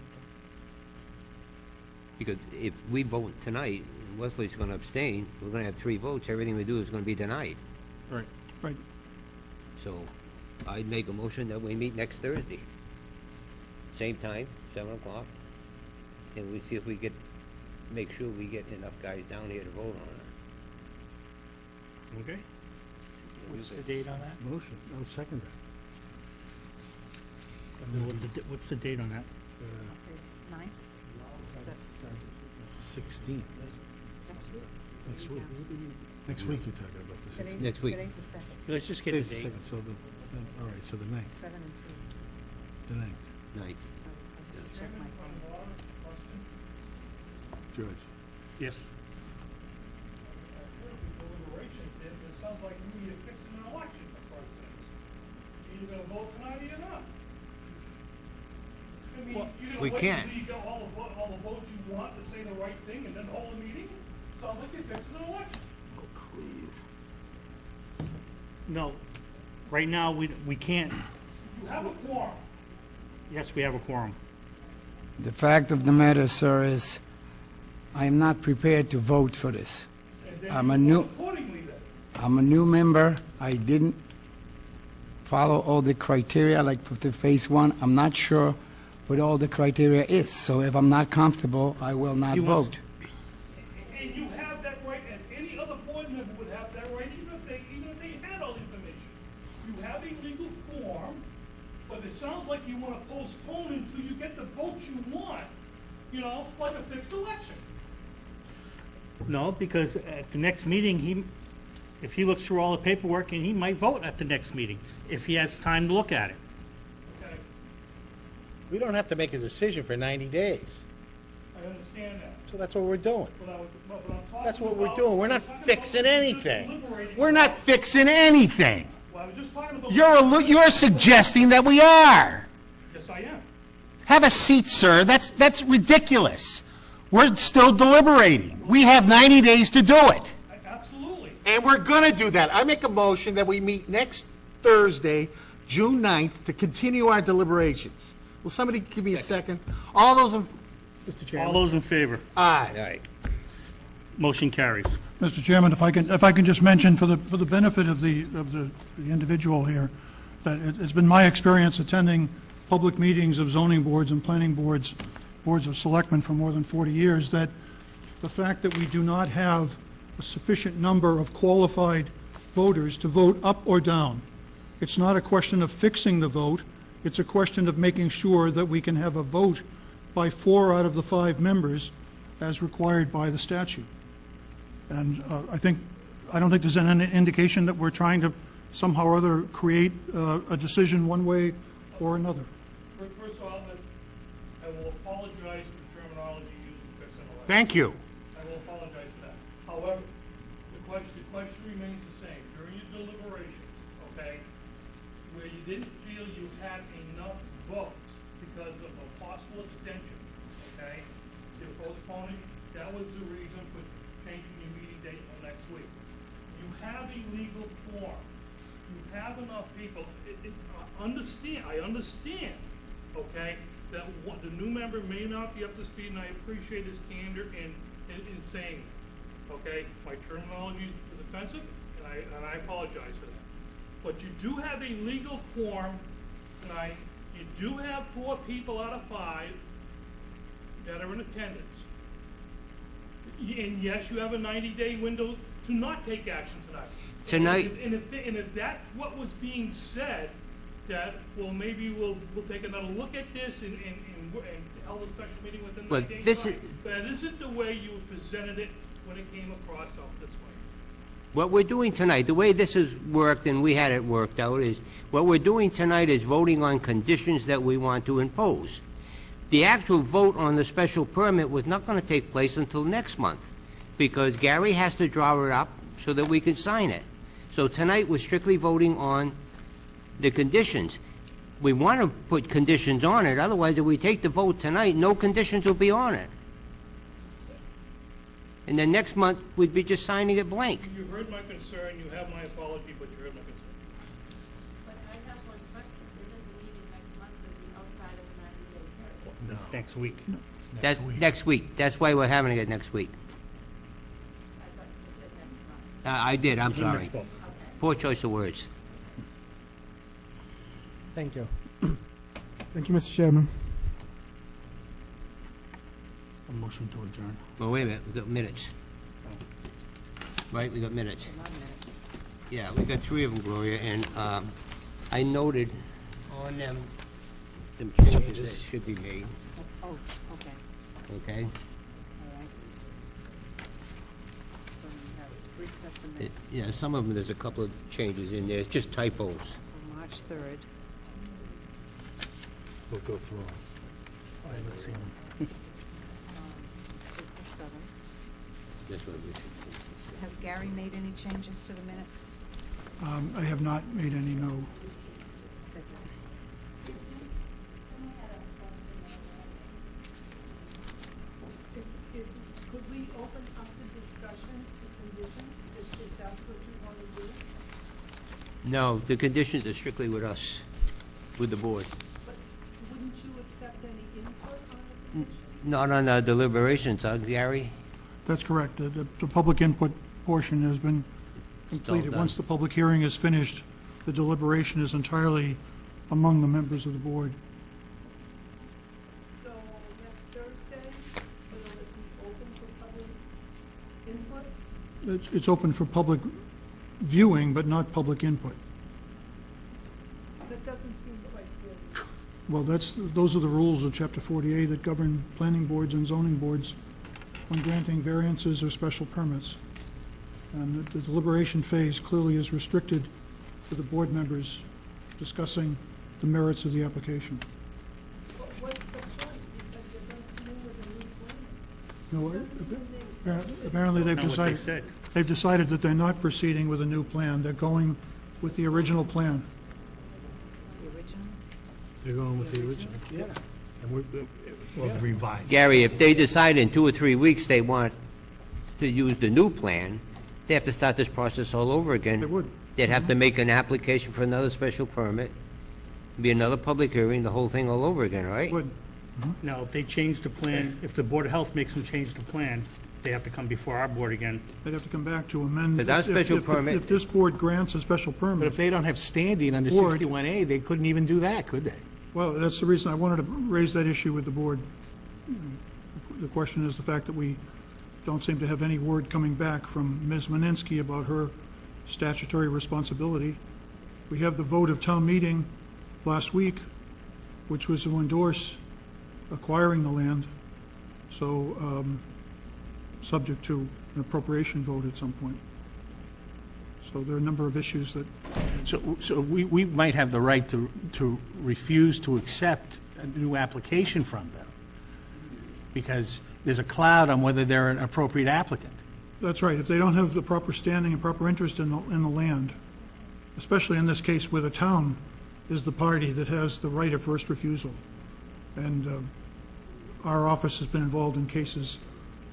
Speaker 3: Because if we vote tonight, Wesley's going to abstain, we're going to have 3 votes, everything we do is going to be denied.
Speaker 1: Right.
Speaker 5: Right.
Speaker 3: So, I'd make a motion that we meet next Thursday. Same time, 7 o'clock, and we see if we make sure we get enough guys down here to vote on it.
Speaker 1: Okay.
Speaker 2: What's the date on that?
Speaker 4: Motion, I'll second that.
Speaker 1: What's the date on that?
Speaker 10: Is 9th? That's
Speaker 4: 16th,
Speaker 10: next week?
Speaker 4: next week. Next week you're talking about the 16th.
Speaker 3: Next week.
Speaker 10: Today's the 2nd,
Speaker 1: Let's just get a
Speaker 4: Today's the
Speaker 1: date.
Speaker 4: 2nd, so all right, so the 9th,
Speaker 10: 7 and 2.
Speaker 4: the 9th.
Speaker 3: Night.
Speaker 10: I'll have to check my phone.
Speaker 4: George.
Speaker 1: Yes.
Speaker 11: Deliberations, it sounds like you need to fix an election, for Christ's sakes. You're either gonna vote tonight or you're not. I mean,
Speaker 1: Well,
Speaker 11: you're
Speaker 3: we
Speaker 11: gonna wait
Speaker 3: can't.
Speaker 11: until you get all the votes you want to say the right thing and then hold a meeting? Sounds like you're fixing an election.
Speaker 1: No, right now, we can't.
Speaker 11: You have a quorum.
Speaker 1: Yes, we have a quorum.
Speaker 12: The fact of the matter, sir, is I am not prepared to vote for this.
Speaker 11: And then
Speaker 12: I'm a
Speaker 11: you
Speaker 12: new-
Speaker 11: vote accordingly then.
Speaker 12: I'm a new member. I didn't follow all the criteria, like for the phase 1. I'm not sure what all the criteria is. So if I'm not comfortable, I will not
Speaker 1: He wants-
Speaker 12: vote.
Speaker 11: And you have that right, as any other board member would have that right, even if they had all the information. You have a legal quorum, but it sounds like you want to postpone until you get the votes you want, like a fixed election.
Speaker 1: No, because at the next meeting, if he looks through all the paperwork, and he might vote at the next meeting, if he has time to look at it.
Speaker 11: Okay,
Speaker 4: We don't have to make a decision for 90 days,
Speaker 11: I understand that.
Speaker 4: so that's what we're doing.
Speaker 11: But I'm talking
Speaker 4: That's what we're
Speaker 11: about-
Speaker 4: doing. We're
Speaker 11: I'm
Speaker 4: not
Speaker 11: talking about
Speaker 4: fixing
Speaker 11: just
Speaker 4: anything.
Speaker 11: deliberating.
Speaker 4: We're not fixing anything.
Speaker 11: Well, I was just talking about.
Speaker 4: You're suggesting that we are.
Speaker 11: Yes, I am.
Speaker 4: Have a seat, sir. That's ridiculous. We're still deliberating. We have 90 days to do it.
Speaker 11: Absolutely.
Speaker 4: And we're going to do that. I make a motion that we meet next Thursday, June 9th, to continue our deliberations. Will somebody give me a second? All those in, Mr.
Speaker 1: All
Speaker 4: Chairman?
Speaker 1: those in favor?
Speaker 4: Aye.
Speaker 3: All right.
Speaker 1: Motion carries.
Speaker 5: Mr. Chairman, if I can just mention for the benefit of the individual here, that it's been my experience attending public meetings of zoning boards and planning boards, boards of selectmen for more than 40 years, that the fact that we do not have a sufficient number of qualified voters to vote up or down It's not a question of fixing the vote. It's a question of making sure that we can have a vote by 4 out of the 5 members as required by the statute. And I don't think there's any indication that we're trying to somehow or other create a decision one way or another.
Speaker 11: First of all, I will apologize for the terminology used in fixing the election.
Speaker 4: Thank you.
Speaker 11: I will apologize for that. However, the question remains the same. During your deliberations, okay, where you didn't feel you had enough votes because of a possible extension, okay, so postponing, that was the reason for changing your meeting date till next week. You have a legal quorum. You have enough people. I understand, okay, that the new member may not be up to speed, and I appreciate his candor in saying it, okay? My terminology is offensive, and I apologize for that. But you do have a legal quorum tonight. You do have 4 people out of 5 that are in attendance. And yes, you have a 90-day window to not take action tonight.
Speaker 3: Tonight-
Speaker 11: And if that's what was being said, that, well, maybe we'll take another look at this and hold a special meeting within
Speaker 3: Well,
Speaker 11: 90 days.
Speaker 3: this
Speaker 11: fine.
Speaker 3: is-
Speaker 11: That isn't the way you presented it when it came across out this way.
Speaker 3: What we're doing tonight, the way this has worked and we had it worked out, is what we're doing tonight is voting on conditions that we want to impose. The actual vote on the special permit was not going to take place until next month, because Gary has to draw it up so that we can sign it. So tonight, we're strictly voting on the conditions. We want to put conditions on it, otherwise if we take the vote tonight, no conditions will be on it. And then next month, we'd be just signing it blank.
Speaker 11: You heard my concern, you have my apology, but you heard my concern.
Speaker 13: But I have one question. Isn't the meeting next month going to be outside of the 90-day period?
Speaker 1: That's next week.
Speaker 3: That's next week. That's why we're having it next week.
Speaker 13: I thought you said next month.
Speaker 3: I did, I'm
Speaker 1: He
Speaker 3: sorry.
Speaker 1: misspoke.
Speaker 3: Poor choice of words.
Speaker 9: Thank you. Thank you, Mr. Chairman.
Speaker 1: A motion to adjourn.
Speaker 3: Well, wait a minute, we've got minutes. Right, we got minutes.
Speaker 10: Not minutes.
Speaker 3: Yeah, we got 3 of them, Gloria, and I noted on them some changes that should be made,
Speaker 10: Oh, okay,
Speaker 3: okay?
Speaker 10: all right. So we have 3 sets of minutes.
Speaker 3: Yeah, some of them, there's a couple of changes in there, it's just typos.
Speaker 10: So March 3rd.
Speaker 4: We'll go through them.
Speaker 1: I haven't seen them.
Speaker 10: April 7th.
Speaker 3: That's what we
Speaker 10: Has Gary made any changes to the minutes?
Speaker 5: I have not made any, no.
Speaker 13: Could we open up the discussion to conditions, if that's what you want to do?
Speaker 3: No, the conditions are strictly with us, with the board.
Speaker 13: But wouldn't you accept any input on the conditions?
Speaker 3: Not on deliberations, Gary?
Speaker 5: That's correct. The public input portion has been
Speaker 3: all
Speaker 5: completed.
Speaker 3: done.
Speaker 5: Once the public hearing is finished, the deliberation is entirely among the members of the board.
Speaker 13: So next Thursday, will it be open for public input?
Speaker 5: It's open for public viewing, but not public input.
Speaker 13: That doesn't seem quite fair.
Speaker 5: Well, those are the rules of Chapter 48 that govern planning boards and zoning boards when granting variances or special permits. And the deliberation phase clearly is restricted to the board members discussing the merits of the application.
Speaker 13: What's the point? Because you're going to come in with a new plan?
Speaker 5: No, apparently they've
Speaker 1: Not what they
Speaker 5: decided,
Speaker 1: said.
Speaker 5: they've decided that they're not proceeding with a new plan. They're going with the original plan.
Speaker 10: The original?
Speaker 4: They're going with the original? Yeah. And we're,
Speaker 1: Well, the revised.
Speaker 3: Gary, if they decide in 2 or 3 weeks they want to use the new plan, they have to start this process all over again.
Speaker 5: They would.
Speaker 3: They'd have to make an application for another special permit, be another public hearing, the whole thing all over again, right?
Speaker 5: Would.
Speaker 1: Now, if they change the plan, if the Board of Health makes them change the plan, they have to come before our board again.
Speaker 5: They'd have to come back to amend.
Speaker 3: Because our special permit-
Speaker 5: If this board grants a special
Speaker 4: but
Speaker 5: permit,
Speaker 4: if they don't have standing under
Speaker 5: Or-
Speaker 4: 61A, they couldn't even do that, could they?
Speaker 5: well, that's the reason I wanted to raise that issue with the board. The question is the fact that we don't seem to have any word coming back from Ms. Meninsky about her statutory responsibility We have the vote of town meeting last week, which was to endorse acquiring the land, so subject to an appropriation vote at some point. So there are a number of issues that,
Speaker 4: So we might have the right to refuse to accept a new application from them, because there's a cloud on whether they're an appropriate applicant.
Speaker 5: that's right, if they don't have the proper standing and proper interest in the land, especially in this case where the town is the party that has the right of first refusal. And our office has been involved in cases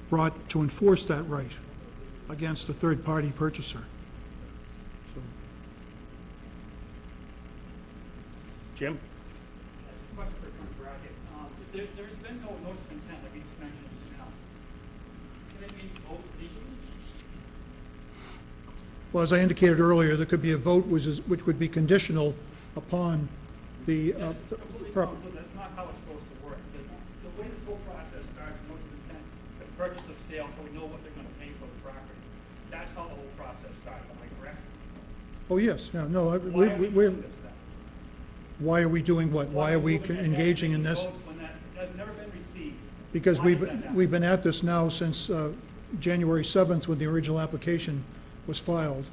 Speaker 5: brought to enforce that right against a third-party purchaser. So,
Speaker 1: Jim?
Speaker 11: Question for Attorney Brackett. There's been no notice of intent, like you just mentioned just now. Can it be voted legally?
Speaker 5: well, as I indicated earlier, there could be a vote which would be conditional upon the proper.
Speaker 11: That's not how it's supposed to work. The way this whole process starts, notice of intent, the purchase of sale, so we know what they're going to pay for the property. That's how the whole process starts. Am I correct?
Speaker 5: Oh, yes, yeah, no,
Speaker 11: Why are we doing this then?
Speaker 5: why are we doing what? Why are we
Speaker 11: moving ahead
Speaker 5: engaging in
Speaker 11: with
Speaker 5: this?
Speaker 11: votes when that has never been received?
Speaker 5: Because
Speaker 11: Why is that happening?
Speaker 5: we've been at this now since January 7th, when the original application was filed,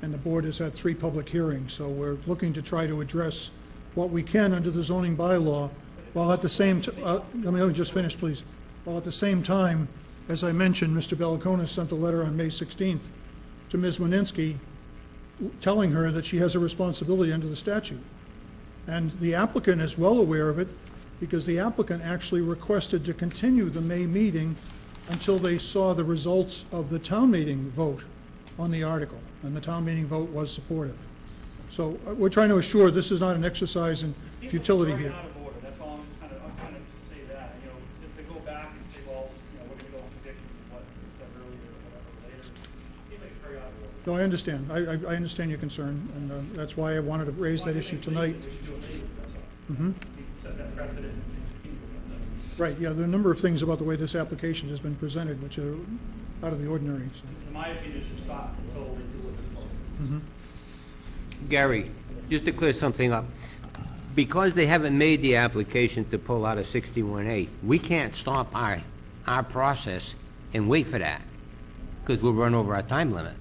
Speaker 5: and the board has had 3 public hearings. So we're looking to try to address what we can under the zoning bylaw, while at the same, let me just finish, please. While at the same time, as I mentioned, Mr. Bellicona sent a letter on May 16th to Ms. Moninsky, telling her that she has a responsibility under the statute. And the applicant is well aware of it, because the applicant actually requested to continue the May meeting until they saw the results of the town meeting vote on the article, and the town meeting vote was supportive. So we're trying to assure this is not an exercise in futility
Speaker 11: It seems
Speaker 5: here.
Speaker 11: like it's very out of order. That's all I'm trying to say that. You know, to go back and say, well, you know, we're going to go in conditions of what was said earlier or whatever later. It seems like it's very out of order.
Speaker 5: No, I understand. I understand your concern, and that's why I wanted to raise that issue tonight.
Speaker 11: We should do it legally, that's all. Set that precedent and continue with that.
Speaker 5: Right, yeah, there are a number of things about the way this application has been presented which are out of the ordinary. So.
Speaker 11: In my opinion, it should stop until they do what they're supposed to.
Speaker 3: Gary, just to clear something up, because they haven't made the application to pull out of 61A, we can't stop our process and wait for that, because we'll run over our time limit.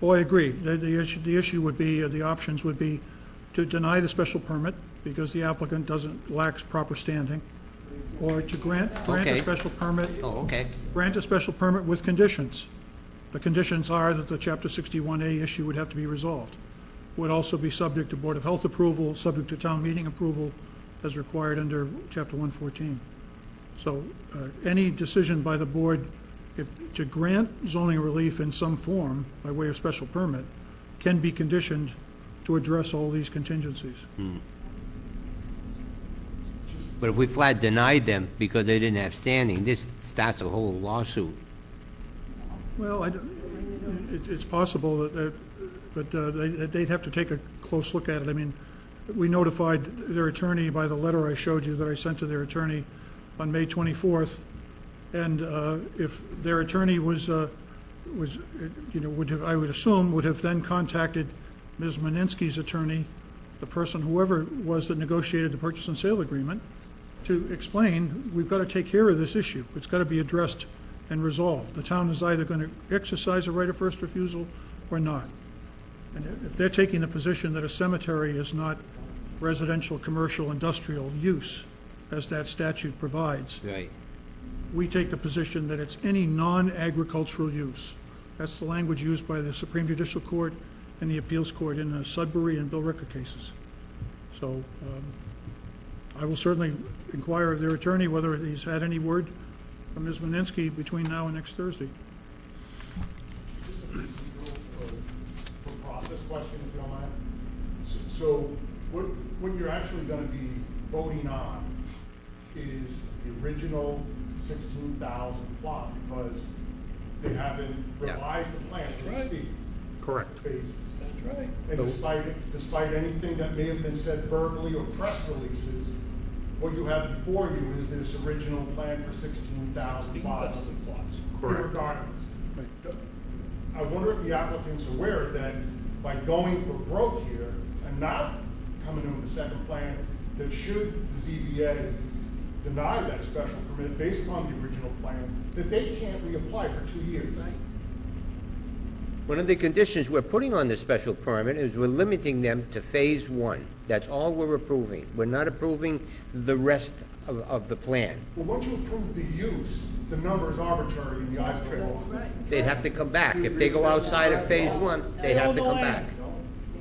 Speaker 5: Oh, I agree. The issue would be, the options would be to deny the special permit because the applicant lacks proper standing, or to grant a
Speaker 3: Okay.
Speaker 5: special permit.
Speaker 3: Oh, okay.
Speaker 5: Grant a special permit with conditions. The conditions are that the Chapter 61A issue would have to be resolved. Would also be subject to Board of Health approval, subject to town meeting approval, as required under Chapter 114. So any decision by the board to grant zoning relief in some form by way of special permit can be conditioned to address all these contingencies.
Speaker 3: But if we flat denied them because they didn't have standing, this starts a whole lawsuit.
Speaker 5: Well, it's possible but they'd have to take a close look at it. I mean, we notified their attorney by the letter I showed you that I sent to their attorney on May 24th, and if their attorney was would have, I would assume, would have then contacted Ms. Moninsky's attorney, the person, whoever it was that negotiated the purchase and sale agreement, to explain, we've got to take care of this issue. It's got to be addressed and resolved. The town is either going to exercise a right of first refusal or not. And if they're taking the position that a cemetery is not residential, commercial, industrial use, as that statute provides,
Speaker 3: Right.
Speaker 5: we take the position that it's any non-agricultural use. That's the language used by the Supreme Judicial Court and the Appeals Court in the Sudbury and Bill Ricker cases. So I will certainly inquire of their attorney whether he's had any word from Ms. Moninsky between now and next Thursday.
Speaker 14: Just a process question, if you don't mind. So what you're actually going to be voting on is the original 16,000 plot, because they haven't revised the plan, so to speak.
Speaker 1: Correct.
Speaker 14: Phases.
Speaker 11: That's right.
Speaker 14: And despite anything that may have been said verbally or press releases, what you have before you is this original plan for 16,000 plots.
Speaker 1: Correct.
Speaker 14: Regardless. I wonder if the applicant's aware that by going for broke here and now coming in with the second plan, that should the ZBA deny that special permit based upon the original plan, that they can't reapply for 2 years.
Speaker 3: One of the conditions we're putting on the special permit is we're limiting them to phase one. That's all we're approving. We're not approving the rest of the plan.
Speaker 14: Well, once you approve the use, the number is arbitrary in the eyes of the law.
Speaker 3: They'd have to come back. If they go outside of phase one, they'd have to come back.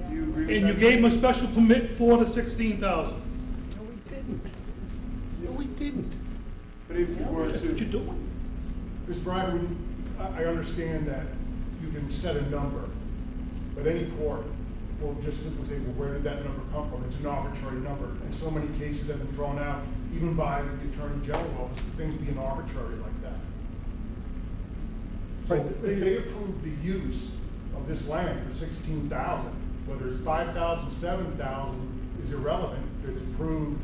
Speaker 11: And you gave them a special permit for the 16,000.
Speaker 14: No, we didn't. No, we didn't. But if you were
Speaker 11: That's what you're
Speaker 14: to,
Speaker 11: doing.
Speaker 14: Ms. Bryan, I understand that you can set a number, but any court will just simply say, well, where did that number come from? It's an arbitrary number. And so many cases have been thrown out, even by the Attorney General's office, for things being arbitrary like that. So if they approve the use of this land for 16,000, whether it's 5,000, 7,000 is irrelevant. It's approved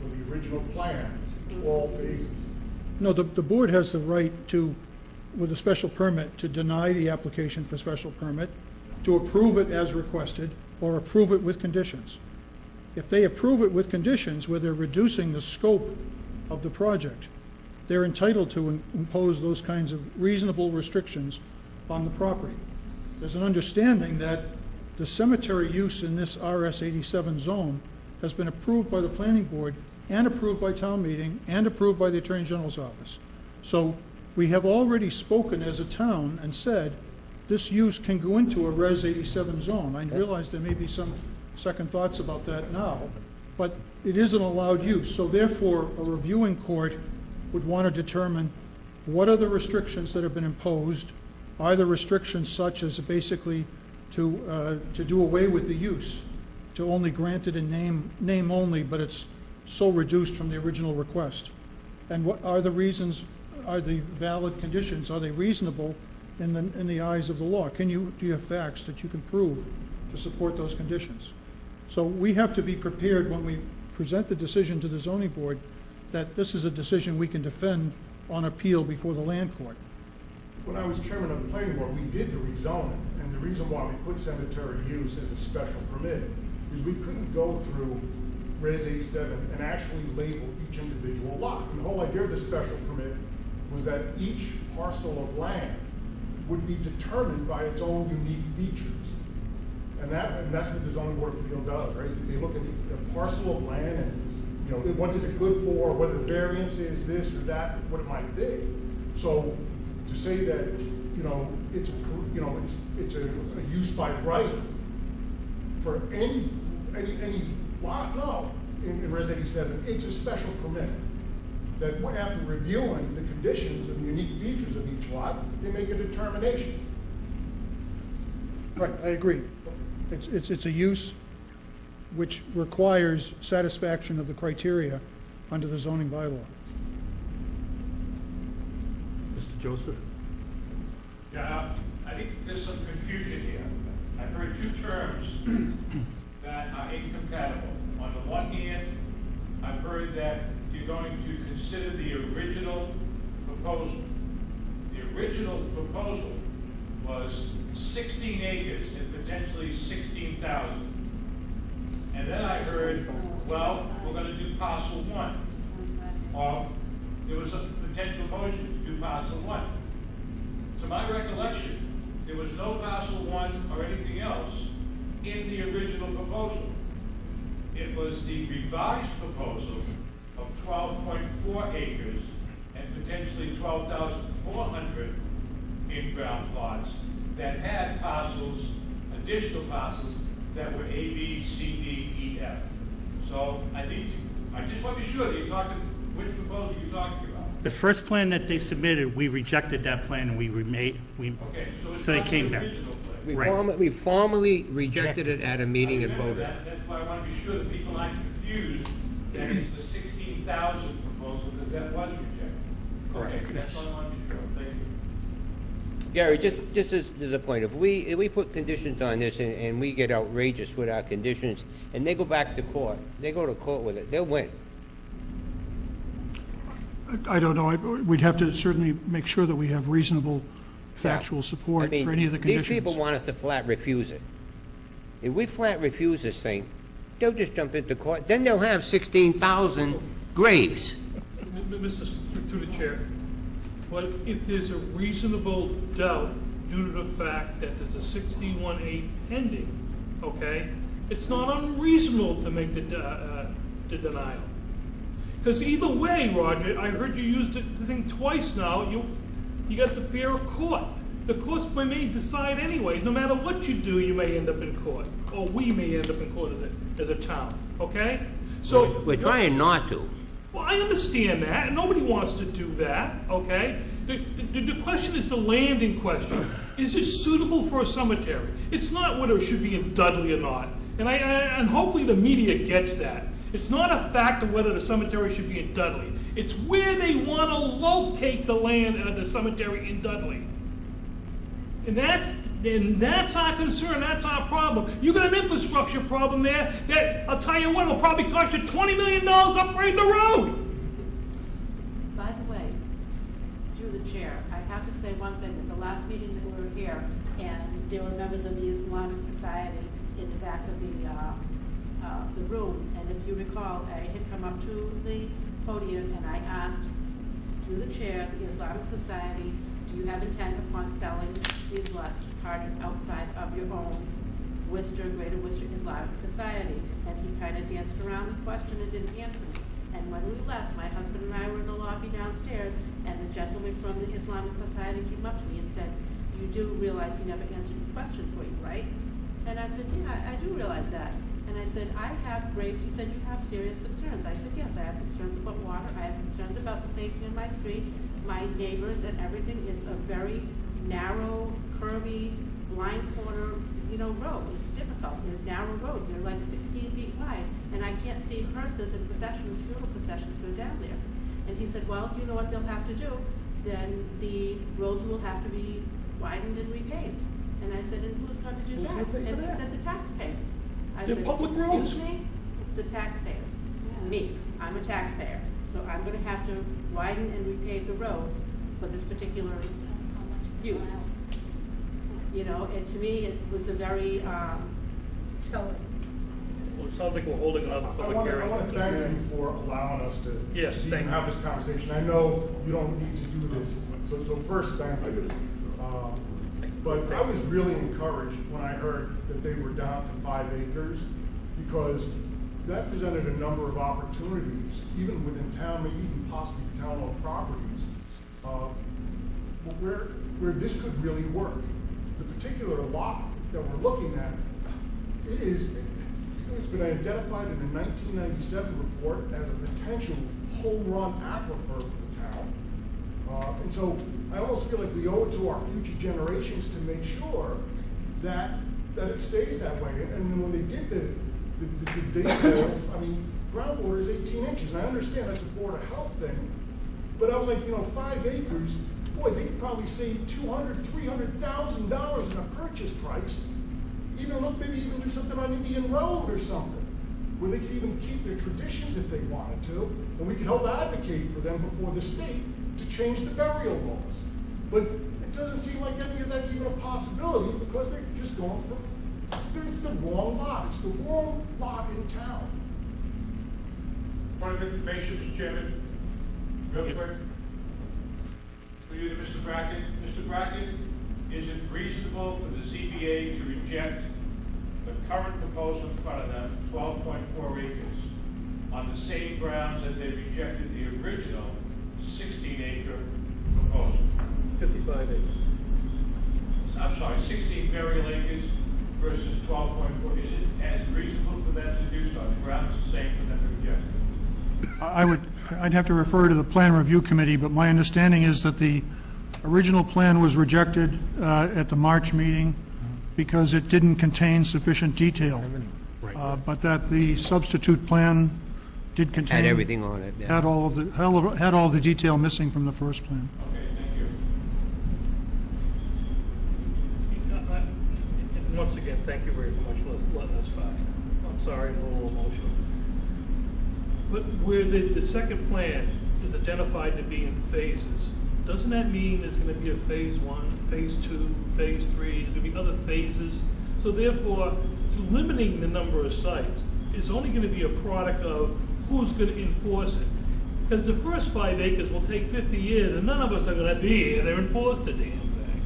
Speaker 14: for the original plan, all phases.
Speaker 5: No, the board has the right to, with a special permit, to deny the application for special permit, to approve it as requested, or approve it with conditions. If they approve it with conditions where they're reducing the scope of the project, they're entitled to impose those kinds of reasonable restrictions on the property. There's an understanding that the cemetery use in this RS 87 zone has been approved by the planning board and approved by town meeting and approved by the Attorney General's office. So we have already spoken as a town and said this use can go into a Res 87 zone. I realize there may be some second thoughts about that now, but it is an allowed use. So therefore, a reviewing court would want to determine what are the restrictions that have been imposed. Are the restrictions such as basically to do away with the use, to only grant it in name only, but it's so reduced from the original request? And what are the reasons? Are the valid conditions? Are they reasonable in the eyes of the law? Do you have facts that you can prove to support those conditions? So we have to be prepared when we present the decision to the zoning board that this is a decision we can defend on appeal before the land court.
Speaker 14: When I was chairman of the planning board, we did the rezoning, and the reason why we put cemetery use as a special permit is we couldn't go through Res 87 and actually label each individual lot. And the whole idea of the special permit was that each parcel of land would be determined by its own unique features. And that's what the zoning board of appeal does, right? They look at a parcel of land and, you know, what is it good for, whether the variance is this or that, what it might be. So to say that, you know, it's a use by right for any lot, no. In Res 87, it's a special permit that after reviewing the conditions and the unique features of each lot, they make a determination.
Speaker 5: Right, I agree. It's a use which requires satisfaction of the criteria under the zoning bylaw.
Speaker 1: Mr. Joseph?
Speaker 2: Yeah, I think there's some confusion here. I've heard two terms that are incompatible. On the one hand, I've heard that you're going to consider the original proposal. The original proposal was 16 acres and potentially 16,000. And then I heard, well, we're going to do parcel one. Or there was a potential motion to do parcel one. To my recollection, there was no parcel one or anything else in the original proposal. It was the revised proposal of 12.4 acres and potentially 12,400 in-ground plots that had parcels, additional parcels that were A, B, C, D, E, F. So I just want to be sure that you're talking, which proposal you're talking about.
Speaker 1: The first plan that they submitted, we rejected that plan and
Speaker 2: Okay,
Speaker 1: so they came back.
Speaker 3: We formally rejected it at a meeting and voted.
Speaker 2: That's why I want to be sure that people aren't confused that it's the 16,000 proposal, because that was rejected.
Speaker 1: Correct.
Speaker 2: Okay, that's what I want to be sure. Thank you.
Speaker 3: Gary, just as a point, if we put conditions on this and we get outrageous with our conditions and they go back to court, they go to court with it, they'll win.
Speaker 5: I don't know. We'd have to certainly make sure that we have reasonable factual support
Speaker 3: I mean,
Speaker 5: for any of the conditions.
Speaker 3: these people want us to flat refuse it. If we flat refuse this thing, they'll just jump into court, then they'll have 16,000 graves.
Speaker 11: Mr. Through the chair, but if there's a reasonable doubt due to the fact that there's a 61A pending, okay, it's not unreasonable to make the denial. Because either way, Roger, I heard you use the thing twice now, you got the fear of court. The courts may decide anyways, no matter what you do, you may end up in court, or we may end up in court as a town, okay? So
Speaker 3: We're trying not to.
Speaker 11: well, I understand that, and nobody wants to do that, okay? The question is the land in question. Is it suitable for a cemetery? It's not whether it should be in Dudley or not. And hopefully the media gets that. It's not a fact of whether the cemetery should be in Dudley. It's where they want to locate the land of the cemetery in Dudley. And that's our concern, that's our problem. You got an infrastructure problem there that, I'll tell you what, will probably cost you $20 million to upgrade the road.
Speaker 15: By the way, through the chair, I have to say one thing. At the last meeting that we were here, and there were members of the Islamic Society in the back of the room, and if you recall, I had come up to the podium and I asked, through the chair, the Islamic Society, do you have intent upon selling these lots to parties outside of your own Greater Worcester Islamic Society? And he kind of danced around the question and didn't answer me. And when we left, my husband and I were in the lobby downstairs, and the gentleman from the Islamic Society came up to me and said, you do realize he never answered your question for you, right? And I said, yeah, I do realize that. And I said, he said, you have serious concerns. I said, yes, I have concerns about water. I have concerns about the safety in my street, my neighbors and everything. It's a very narrow, curvy, blind corner, road. It's difficult. There's narrow roads. They're like 16 feet wide. And I can't see hearses and processions, funeral processions go down there. And he said, well, you know what they'll have to do? Then the roads will have to be widened and repaved. And I said, and who's going to do that? And he said, the taxpayers. I said,
Speaker 11: public roads.
Speaker 15: Excuse me? The taxpayers. Me. I'm a taxpayer. So I'm going to have to widen and repave the roads for this particular use. And to me, it was a very telling.
Speaker 11: Well, it sounds like we're holding another public hearing.
Speaker 14: I want to thank you for allowing us to
Speaker 11: Yes,
Speaker 14: even
Speaker 11: thank you.
Speaker 14: have this conversation. I know you don't need to do this, so first, thank you. But I was really encouraged when I heard that they were down to 5 acres, because that presented a number of opportunities, even within town, maybe even possibly town-owned properties, where this could really work. The particular lot that we're looking at, it's been identified in a 1997 report as a potential home-run aquifer for the town. And so I almost feel like we owe it to our future generations to make sure that it stays that way. And then when they did the data, groundwater is 18 inches, and I understand that's a Board of Health thing, but I was like, 5 acres, boy, they could probably save $200,000, $300,000 in a purchase price. Maybe even do something on Indian Road or something, where they could even keep their traditions if they wanted to, and we could help advocate for them before the state to change the burial laws. But it doesn't seem like any of that's even a possibility, because they're just going for, it's the wrong lot. It's the wrong lot in town.
Speaker 2: Point of information, Mr. Chairman, real quick. For you to Mr. Brackett. Mr. Brackett, is it reasonable for the ZBA to reject the current proposal in front of them, 12.4 acres, on the same grounds that they rejected the original 16-acre proposal?
Speaker 11: 55 acres.
Speaker 2: I'm sorry, 16 burial acres versus 12.4. Is it as reasonable for them to do so? The ground is the same for them to reject it.
Speaker 5: I'd have to refer to the Plan Review Committee, but my understanding is that the original plan was rejected at the March meeting because it didn't contain sufficient detail, but that the substitute plan did contain...
Speaker 3: Had everything on it, yeah.
Speaker 5: Had all the detail missing from the first plan.
Speaker 2: Okay, thank you.
Speaker 11: And once again, thank you very much for letting us talk. I'm sorry, I'm a little emotional. But where the second plan is identified to be in phases, doesn't that mean there's going to be a phase 1, phase 2, phase 3? There's going to be other phases. So therefore, limiting the number of sites is only going to be a product of who's going to enforce it. Because the first 5 acres will take 50 years, and none of us are going to be here to enforce the damn thing.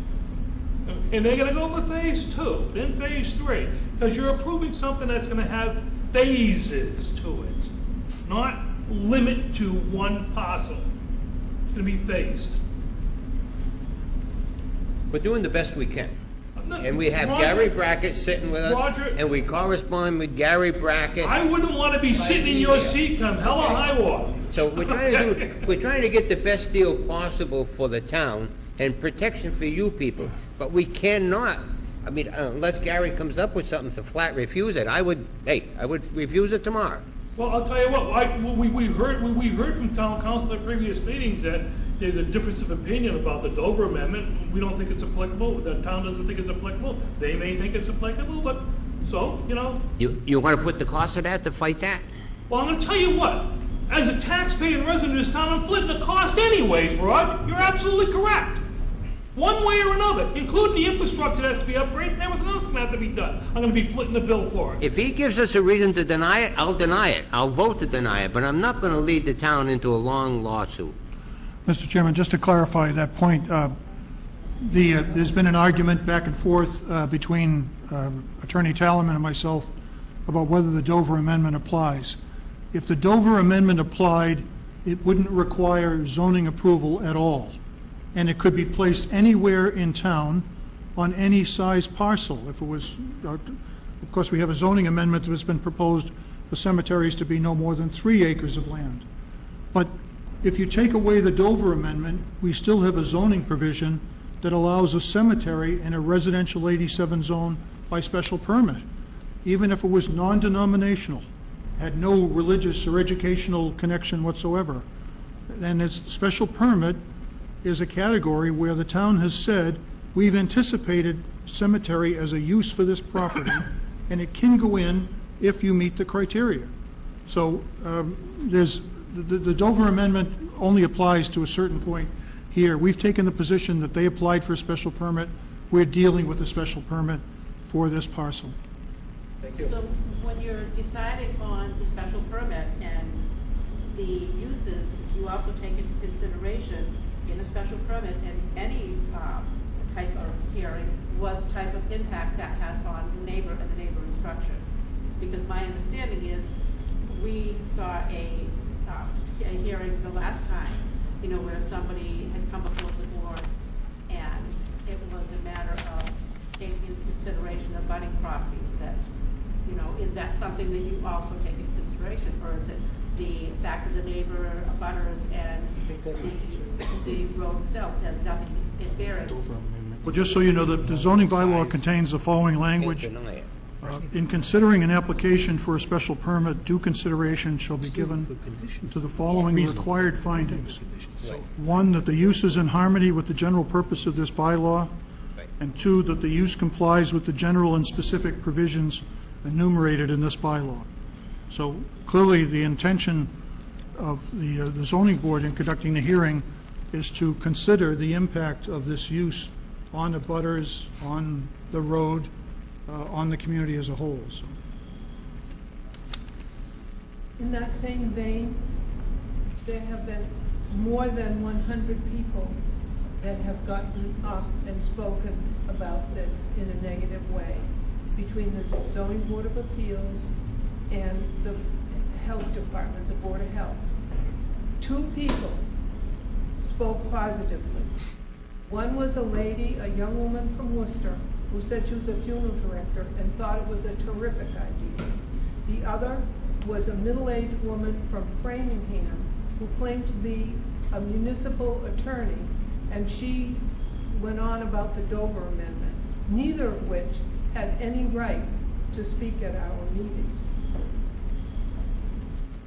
Speaker 11: And they're going to go for phase 2, then phase 3, because you're approving something that's going to have phases to it, not limit to one parcel. It's going to be phased.
Speaker 3: We're doing the best we can.
Speaker 11: No,
Speaker 3: And we have
Speaker 11: Roger-
Speaker 3: Gary Brackett sitting with us,
Speaker 11: Roger-
Speaker 3: and we correspond with Gary Brackett.
Speaker 11: I wouldn't want to be sitting in your seat come hell or high water.
Speaker 3: So we're trying to get the best deal possible for the town and protection for you people. But we cannot, I mean, unless Gary comes up with something to flat refuse it, I would refuse it tomorrow.
Speaker 11: Well, I'll tell you what, we heard from town council at previous meetings that there's a difference of opinion about the Dover Amendment. We don't think it's applicable, the town doesn't think it's applicable. They may think it's applicable, but, so, you know.
Speaker 3: You want to put the cost of that to fight that?
Speaker 11: Well, I'm gonna tell you what, as a taxpaying resident of this town, I'm splitting the cost anyways, Rod. You're absolutely correct. One way or another, including the infrastructure that has to be upgraded and everything else is gonna have to be done. I'm gonna be footing the bill for it.
Speaker 3: If he gives us a reason to deny it, I'll deny it. I'll vote to deny it, but I'm not going to lead the town into a long lawsuit.
Speaker 5: Mr. Chairman, just to clarify that point, there's been an argument back and forth between Attorney Talaman and myself about whether the Dover Amendment applies. If the Dover Amendment applied, it wouldn't require zoning approval at all, and it could be placed anywhere in town on any size parcel. If it was, of course, we have a zoning amendment that has been proposed for cemeteries to be no more than 3 acres of land. But if you take away the Dover Amendment, we still have a zoning provision that allows a cemetery in a residential 87 zone by special permit, even if it was non-denominational, had no religious or educational connection whatsoever. And its special permit is a category where the town has said, we've anticipated cemetery as a use for this property, and it can go in if you meet the criteria. So the Dover Amendment only applies to a certain point here. We've taken the position that they applied for a special permit. We're dealing with a special permit for this parcel.
Speaker 15: So when you're deciding on the special permit and the uses, you also take into consideration in a special permit and any type of hearing, what type of impact that has on the neighbor and the neighboring structures. Because my understanding is we saw a hearing the last time, you know, where somebody had come before the board and it was a matter of taking into consideration of budding properties that, you know, is that something that you also take into consideration, or is it the fact of the neighbor, butters, and the road itself has nothing in bearing?
Speaker 5: Well, just so you know, the zoning bylaw contains the following language.
Speaker 3: Deny it.
Speaker 5: In considering an application for a special permit, due consideration shall be given to the following required findings. 1, that the use is in harmony with the general purpose of this bylaw, and 2, that the use complies with the general and specific provisions enumerated in this bylaw. So clearly, the intention of the zoning board in conducting the hearing is to consider the impact of this use on the butters, on the road, on the community as a whole. So.
Speaker 13: In that same vein, there have been more than 100 people that have gotten up and spoken about this in a negative way, between the Zoning Board of Appeals and the Health Department, the Board of Health. 2 people spoke positively. One was a lady, a young woman from Worcester, who said she was a funeral director and thought it was a terrific idea. The other was a middle-aged woman from Framingham who claimed to be a municipal attorney, and she went on about the Dover Amendment, neither of which had any right to speak at our meetings.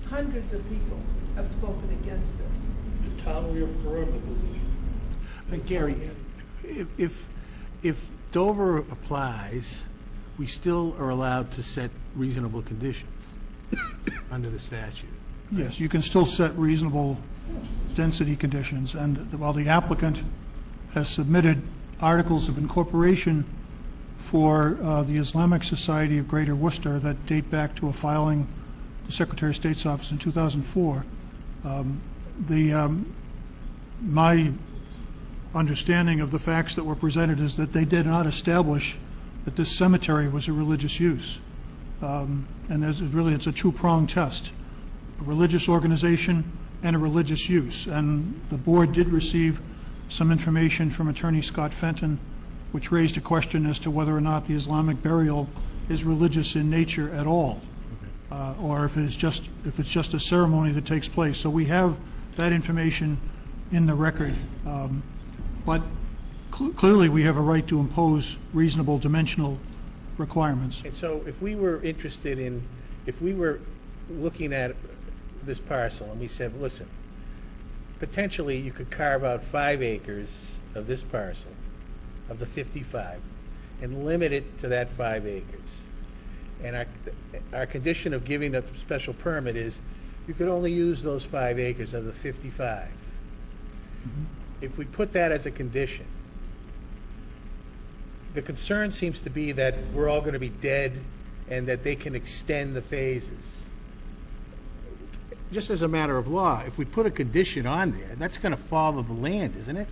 Speaker 13: Hundreds of people have spoken against this.
Speaker 11: The town reaffirmed the position.
Speaker 4: Gary, if Dover applies, we still are allowed to set reasonable conditions under the statute.
Speaker 5: Yes, you can still set reasonable density conditions, and while the applicant has submitted articles of incorporation for the Islamic Society of Greater Worcester that date back to a filing the Secretary of State's office in 2004. My understanding of the facts that were presented is that they did not establish that this cemetery was a religious use. And it's a two-pronged test, a religious organization and a religious use. And the board did receive some information from Attorney Scott Fenton, which raised a question as to whether or not the Islamic burial is religious in nature at all, or if it's just a ceremony that takes place. So we have that information in the record, but clearly we have a right to impose reasonable dimensional requirements.
Speaker 4: And so if we were interested in, if we were looking at this parcel and we said, listen, potentially you could carve out 5 acres of this parcel, of the 55, and limit it to that 5 acres. And our condition of giving a special permit is you could only use those 5 acres of the 55. Mm-hmm. If we put that as a condition, the concern seems to be that we're all going to be dead and that they can extend the phases. Just as a matter of law, if we put a condition on there, that's going to follow the land, isn't it?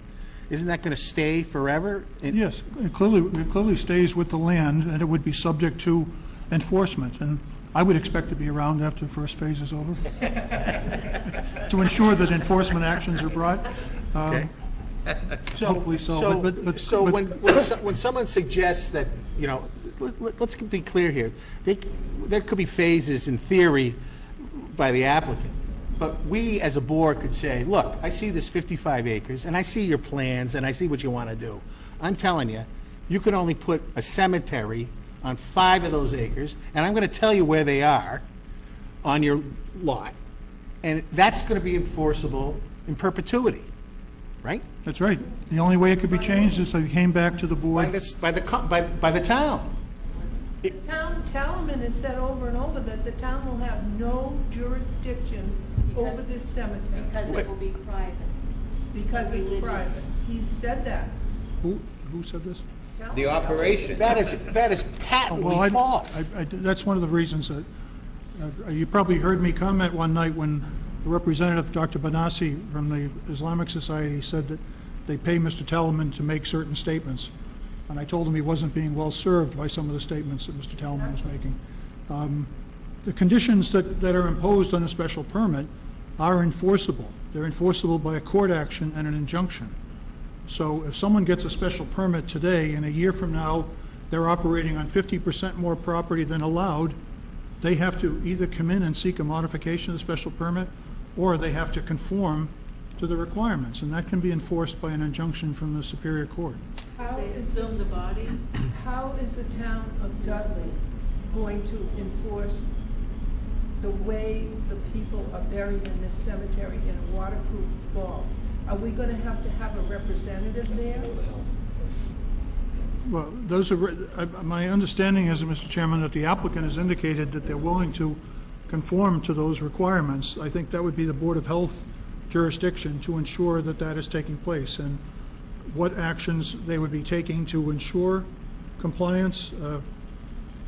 Speaker 4: Isn't that going to stay forever?
Speaker 5: Yes, it clearly stays with the land, and it would be subject to enforcement. And I would expect to be around after the first phase is over to ensure that enforcement actions are brought.
Speaker 4: Okay.
Speaker 5: Hopefully so.
Speaker 4: When someone suggests that, you know, let's be clear here, there could be phases in theory by the applicant. But we, as a board, could say, look, I see this 55 acres, and I see your plans, and I see what you want to do. I'm telling you, you could only put a cemetery on 5 of those acres, and I'm going to tell you where they are on your lot. And that's going to be enforceable in perpetuity, right?
Speaker 5: That's right. The only way it could be changed is if it came back to the board.
Speaker 4: By the town.
Speaker 13: The town, Talaman has said over and over that the town will have no jurisdiction over this cemetery.
Speaker 15: Because it will be private.
Speaker 13: Because it's private. He said that.
Speaker 5: Who said this?
Speaker 3: The operation.
Speaker 4: That is patently false.
Speaker 5: That's one of the reasons that you probably heard me comment one night when the representative, Dr. Banassi from the Islamic Society, said that they pay Mr. Talaman to make certain statements. And I told him he wasn't being well served by some of the statements that Mr. Talaman was making. The conditions that are imposed on a special permit are enforceable. They're enforceable by a court action and an injunction. So if someone gets a special permit today and a year from now they're operating on 50% more property than allowed, they have to either come in and seek a modification of the special permit or they have to conform to the requirements, and that can be enforced by an injunction from the Superior Court.
Speaker 15: They exhume the bodies.
Speaker 13: How is the town of Dudley going to enforce the way the people are buried in this cemetery in a waterproof vault? Are we going to have a representative there?
Speaker 5: Well, those are my understanding is, Mr. Chairman, that the applicant has indicated that they're willing to conform to those requirements. I think that would be the Board of Health jurisdiction to ensure that that is taking place, and what actions they would be taking to ensure compliance.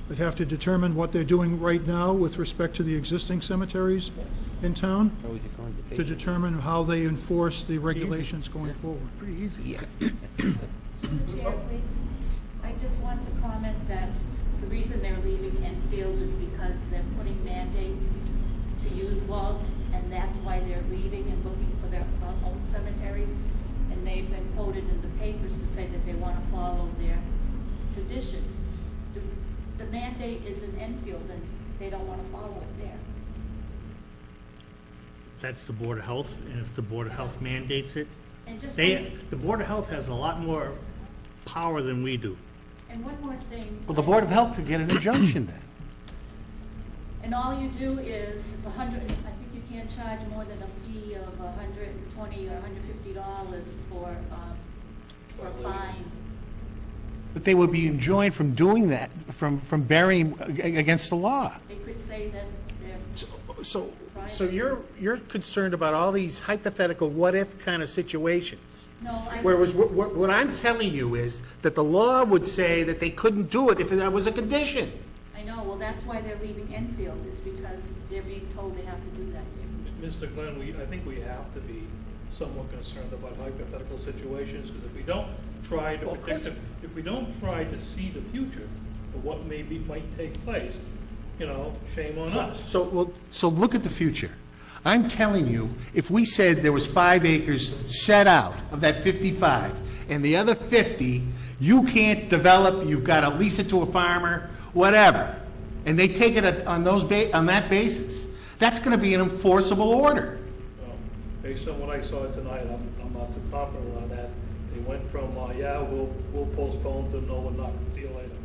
Speaker 5: They'd have to determine what they're doing right now with respect to the existing cemeteries in town to determine how they enforce the regulations going forward.
Speaker 4: Pretty easy.
Speaker 3: Yeah.
Speaker 15: Chair, please. I just want to comment that the reason they're leaving Enfield is because they're putting mandates to use vaults, and that's why they're leaving and looking for their own cemeteries. And they've been quoted in the papers to say that they want to follow their traditions. The mandate is in Enfield, and they don't want to follow it there.
Speaker 1: That's the Board of Health, and if the Board of Health mandates it,
Speaker 15: And just
Speaker 1: the Board of Health has a lot more power than we do.
Speaker 15: And one more thing.
Speaker 4: Well, the Board of Health could get an injunction then.
Speaker 15: And all you do is, it's I think you can't charge more than a fee of $120 or $150 for a fine.
Speaker 4: But they would be enjoined from doing that, from burying against the law.
Speaker 15: They could say that they're
Speaker 4: So
Speaker 15: private.
Speaker 4: So you're concerned about all these hypothetical what-if kind of situations.
Speaker 15: No, I.
Speaker 4: Whereas what I'm telling you is that the law would say that they couldn't do it if that was a condition.
Speaker 15: I know, well, that's why they're leaving Enfield, is because they're being told they have to do that there.
Speaker 11: Mr. Glenn, I think we have to be somewhat concerned about hypothetical situations, because if we don't try to predict, if we don't try to see the future of what might take place, shame on us.
Speaker 4: So look at the future. I'm telling you, if we said there was 5 acres set out of that 55, and the other 50, you can't develop, you've got to lease it to a farmer, whatever, and they take it on that basis, that's going to be an enforceable order.
Speaker 11: Based on what I saw tonight, I'm not too confident on that. They went from, we'll postpone to no, we're not, see you later.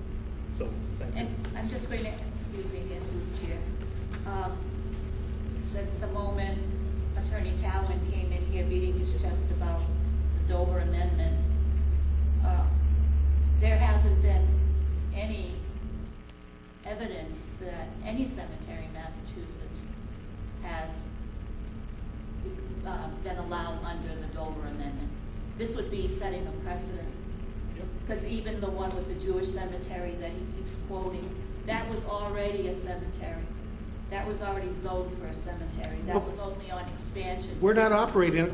Speaker 11: So, thank you.
Speaker 15: And I'm just going to, excuse me again, Mr. Chair. Since the moment Attorney Talman came in here beating his chest about the Dover Amendment, there hasn't been any evidence that any cemetery in Massachusetts has been allowed under the Dover Amendment. This would be setting a precedent. Because even the one with the Jewish cemetery that he keeps quoting, that was already a cemetery. That was already zoned for a cemetery. That was only on expansion.
Speaker 4: We're not operating,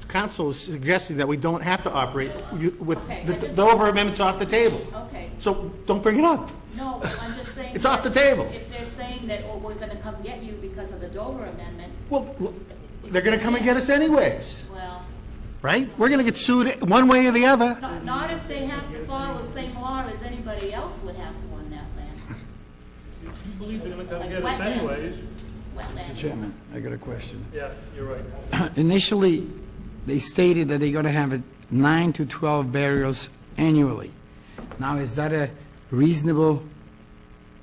Speaker 4: council is suggesting that we don't have to operate with the Dover Amendment's off the table.
Speaker 15: Okay.
Speaker 4: So don't bring it up.
Speaker 15: No, I'm just saying.
Speaker 4: It's off the table.
Speaker 15: If they're saying that, we're going to come get you because of the Dover Amendment.
Speaker 4: Well, they're going to come and get us anyways.
Speaker 15: Well.
Speaker 4: Right? We're going to get sued one way or the other.
Speaker 15: Not if they have to follow the same law as anybody else would have to on that land.
Speaker 11: If you believe they're going to come
Speaker 15: Like
Speaker 11: get us
Speaker 15: wetlands.
Speaker 11: anyways.
Speaker 12: Mr. Chairman, I got a question.
Speaker 11: Yeah, you're right.
Speaker 12: Initially, they stated that they're going to have 9 to 12 burials annually. Now, is that a reasonable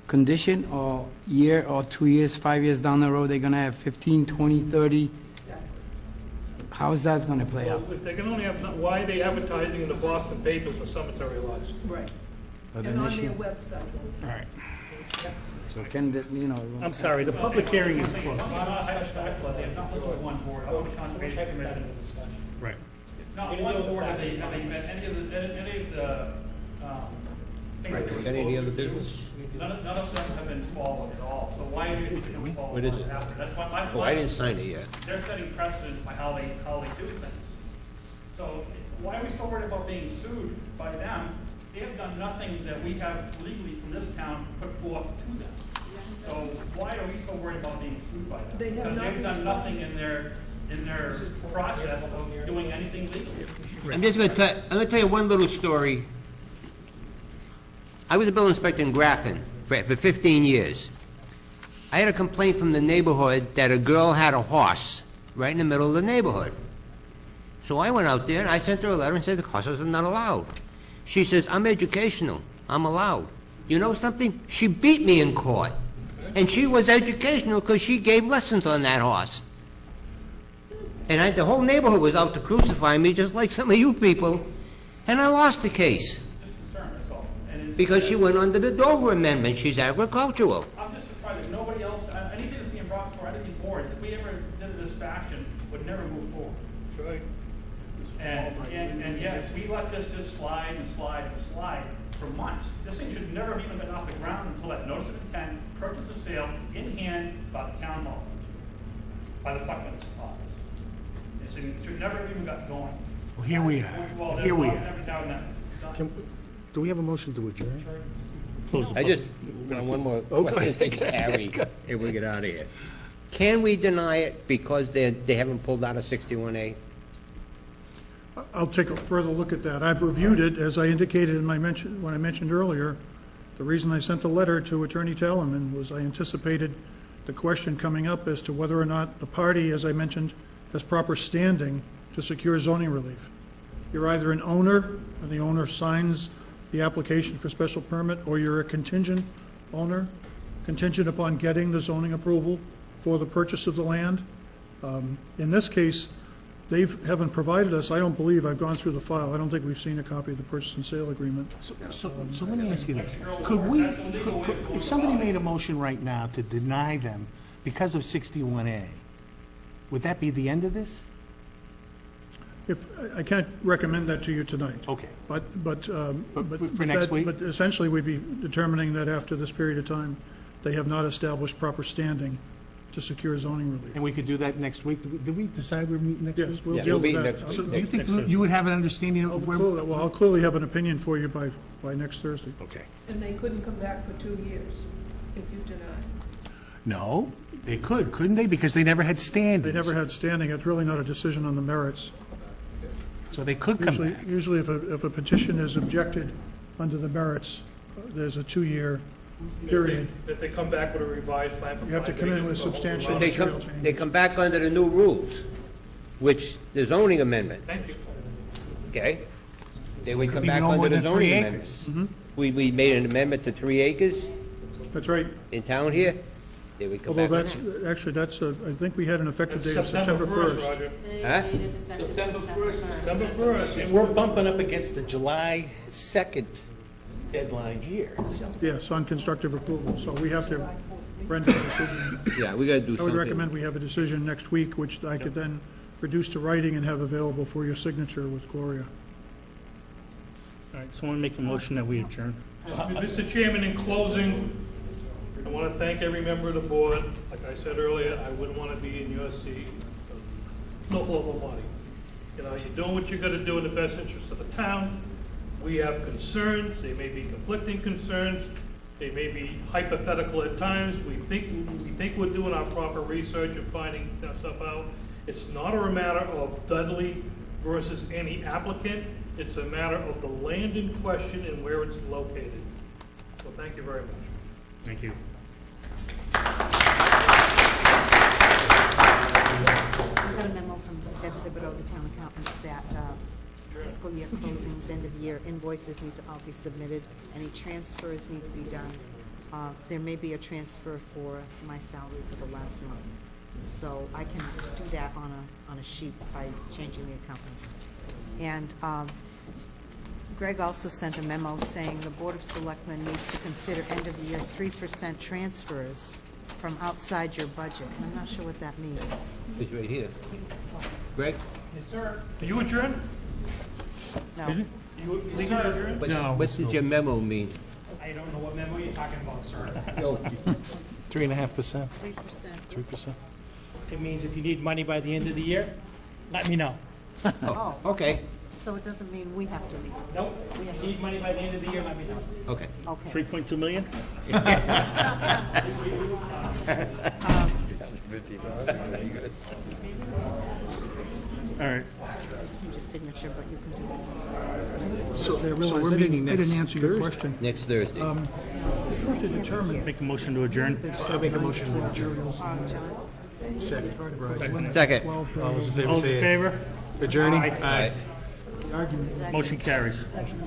Speaker 12: condition, or year or 2 years, 5 years down the road, they're going to have 15, 20, 30? How is that going to play out?
Speaker 11: If they can only have, why are they advertising in the Boston papers for cemetery lots?
Speaker 13: Right.
Speaker 12: But
Speaker 13: And on
Speaker 12: initially-
Speaker 13: their website.
Speaker 4: All right.
Speaker 12: So can,
Speaker 4: I'm sorry, the public hearing is closed.
Speaker 8: They have not listed one board, I want the Conservation Commission.
Speaker 4: Right.
Speaker 8: Not one board have they met any of the, things that they were
Speaker 3: Got any
Speaker 8: supposed
Speaker 3: other
Speaker 8: to do.
Speaker 3: business?
Speaker 8: None of them have been followed at all, so why do you think they don't follow
Speaker 3: What is it?
Speaker 8: after? That's why,
Speaker 3: Oh, I didn't sign it yet.
Speaker 8: they're setting precedent by how they do things. So why are we so worried about being sued by them? They have done nothing that we have legally from this town put forth to them. So why are we so worried about being sued by them?
Speaker 13: They have
Speaker 8: Because
Speaker 13: not
Speaker 8: they've done nothing in their process of doing anything legally.
Speaker 3: I'm just going to tell you one little story. I was a building inspector in Grafton for 15 years. I had a complaint from the neighborhood that a girl had a horse right in the middle of the neighborhood. So I went out there and I sent her a letter and said the horses are not allowed. She says, I'm educational, I'm allowed. You know something? She beat me in court. And she was educational because she gave lessons on that horse. And the whole neighborhood was out to crucify me, just like some of you people. And I lost the case. Because she went under the Dover Amendment. She's agricultural.
Speaker 8: I'm just surprised that nobody else, anything that's being brought before any of these boards, if we ever did it this fashion, would never move forward.
Speaker 11: That's right.
Speaker 8: And yes, we let this just slide and slide and slide for months. This thing should never have even been off the ground until that notice of intent, purchase of sale, in hand by the town hall, by the selectman's office. It should never have even got going.
Speaker 4: Well, here we are.
Speaker 8: Well,
Speaker 4: Here we
Speaker 8: there's
Speaker 4: are.
Speaker 8: never down that.
Speaker 4: Do we have a motion to adjourn?
Speaker 3: I just, one more question to Harry, and we get out of here. Can we deny it because they haven't pulled out a 61A?
Speaker 5: I'll take a further look at that. I've reviewed it, as I indicated in when I mentioned earlier. The reason I sent the letter to Attorney Talman was I anticipated the question coming up as to whether or not the party, as I mentioned, has proper standing to secure zoning relief. You're either an owner, and the owner signs the application for special permit, or you're a contingent owner, contingent upon getting the zoning approval for the purchase of the land. In this case, they haven't provided us, I don't believe, I've gone through the file, I don't think we've seen a copy of the purchase and sale agreement.
Speaker 4: So let me ask you this. Could we, if somebody made a motion right now to deny them because of 61A, would that be the end of this?
Speaker 5: I can't recommend that to you tonight.
Speaker 4: Okay.
Speaker 5: But
Speaker 4: for next week?
Speaker 5: But essentially, we'd be determining that after this period of time, they have not established proper standing to secure zoning relief.
Speaker 4: And we could do that next week? Did we decide we're meeting next week?
Speaker 5: Yes, we'll
Speaker 3: Yeah,
Speaker 5: deal
Speaker 3: we'll
Speaker 5: with
Speaker 3: be
Speaker 5: that.
Speaker 3: next
Speaker 4: So
Speaker 3: week.
Speaker 4: do you think you would have an understanding of where?
Speaker 5: Well, I'll clearly have an opinion for you by next Thursday.
Speaker 4: Okay.
Speaker 13: And they couldn't come back for 2 years if you deny.
Speaker 4: No, they couldn't they? Because they never had standing.
Speaker 5: They never had standing. It's really not a decision on the merits.
Speaker 4: So they could come back.
Speaker 5: Usually if a petition is objected under the merits, there's a 2-year period.
Speaker 11: If they come back with a revised plan for
Speaker 5: You have to
Speaker 11: 5
Speaker 5: come in
Speaker 11: acres,
Speaker 5: with
Speaker 11: the whole
Speaker 5: substantial
Speaker 11: amount.
Speaker 3: They come back under the new rules, which the zoning amendment,
Speaker 11: Thank you.
Speaker 3: okay? They would
Speaker 4: could
Speaker 3: come
Speaker 4: be
Speaker 3: back
Speaker 4: no
Speaker 3: under
Speaker 4: more
Speaker 3: the
Speaker 4: than 3
Speaker 3: zoning
Speaker 4: acres.
Speaker 3: amendment. We made an amendment to 3 acres
Speaker 5: That's right.
Speaker 3: in town here. They would come
Speaker 5: Although
Speaker 3: back.
Speaker 5: that's, actually, I think we had an effective
Speaker 11: That's
Speaker 5: date of September 1st.
Speaker 11: Roger.
Speaker 15: They
Speaker 3: Huh?
Speaker 15: made it effective September 1st.
Speaker 11: September 1st.
Speaker 4: And we're bumping up against the July 2nd deadline here.
Speaker 5: Yes, on constructive approval, so we have to render a decision.
Speaker 3: Yeah, we gotta do
Speaker 5: I would
Speaker 3: something.
Speaker 5: recommend we have a decision next week, which I could then reduce to writing and have available for your signature with Gloria.
Speaker 1: All right, someone make a motion that we adjourn.
Speaker 11: Mr. Chairman, in closing, I want to thank every member of the board. Like I said earlier, I wouldn't want to be in your seat. No local body. You know, you're doing what you're going to do in the best interest of the town. We have concerns. They may be conflicting concerns. They may be hypothetical at times. We think we're doing our proper research and finding that stuff out. It's not a matter of Dudley versus any applicant. It's a matter of the land in question and where it's located. So thank you very much.
Speaker 1: Thank you.
Speaker 10: I got a memo from Deb Thibodeau, the town accountant, that fiscal year closings, end of year invoices need to all be submitted. Any transfers need to be done. There may be a transfer for my salary for the last month. So I can do that on a sheet by changing the accountant. And Greg also sent a memo saying the Board of Selectmen needs to consider end-of-year 3% transfers from outside your budget. I'm not sure what that means.
Speaker 3: It's right here. Greg?
Speaker 11: Yes, sir. Are you adjourned?
Speaker 10: No.
Speaker 11: You legally adjourned?
Speaker 3: What did your memo mean?
Speaker 2: I don't know what memo you're talking about, sir.
Speaker 4: 3.5%.
Speaker 10: 3%.
Speaker 4: 3%.
Speaker 2: It means if you need money by the end of the year, let me know.
Speaker 10: Oh,
Speaker 3: Okay,
Speaker 10: so it doesn't mean we have to leave.
Speaker 2: Nope, if you need money by the end of the year, let me know.
Speaker 3: okay.
Speaker 10: Okay.
Speaker 1: 3.2 million? All right.
Speaker 10: Just need your signature, but you can do it.
Speaker 5: So
Speaker 4: we're
Speaker 5: I
Speaker 4: meeting
Speaker 5: didn't
Speaker 4: next
Speaker 5: answer your
Speaker 4: Thursday.
Speaker 5: question.
Speaker 3: Next Thursday.
Speaker 5: To determine
Speaker 1: Make a motion to adjourn.
Speaker 4: I'll make a motion to adjourn.
Speaker 10: John?
Speaker 4: Second.
Speaker 3: Second.
Speaker 4: All those in favor
Speaker 1: All in
Speaker 4: say
Speaker 1: favor?
Speaker 4: adjourning?
Speaker 1: Aye.
Speaker 3: Aye.
Speaker 5: the argument.
Speaker 1: Motion carries.
Speaker 10: Second.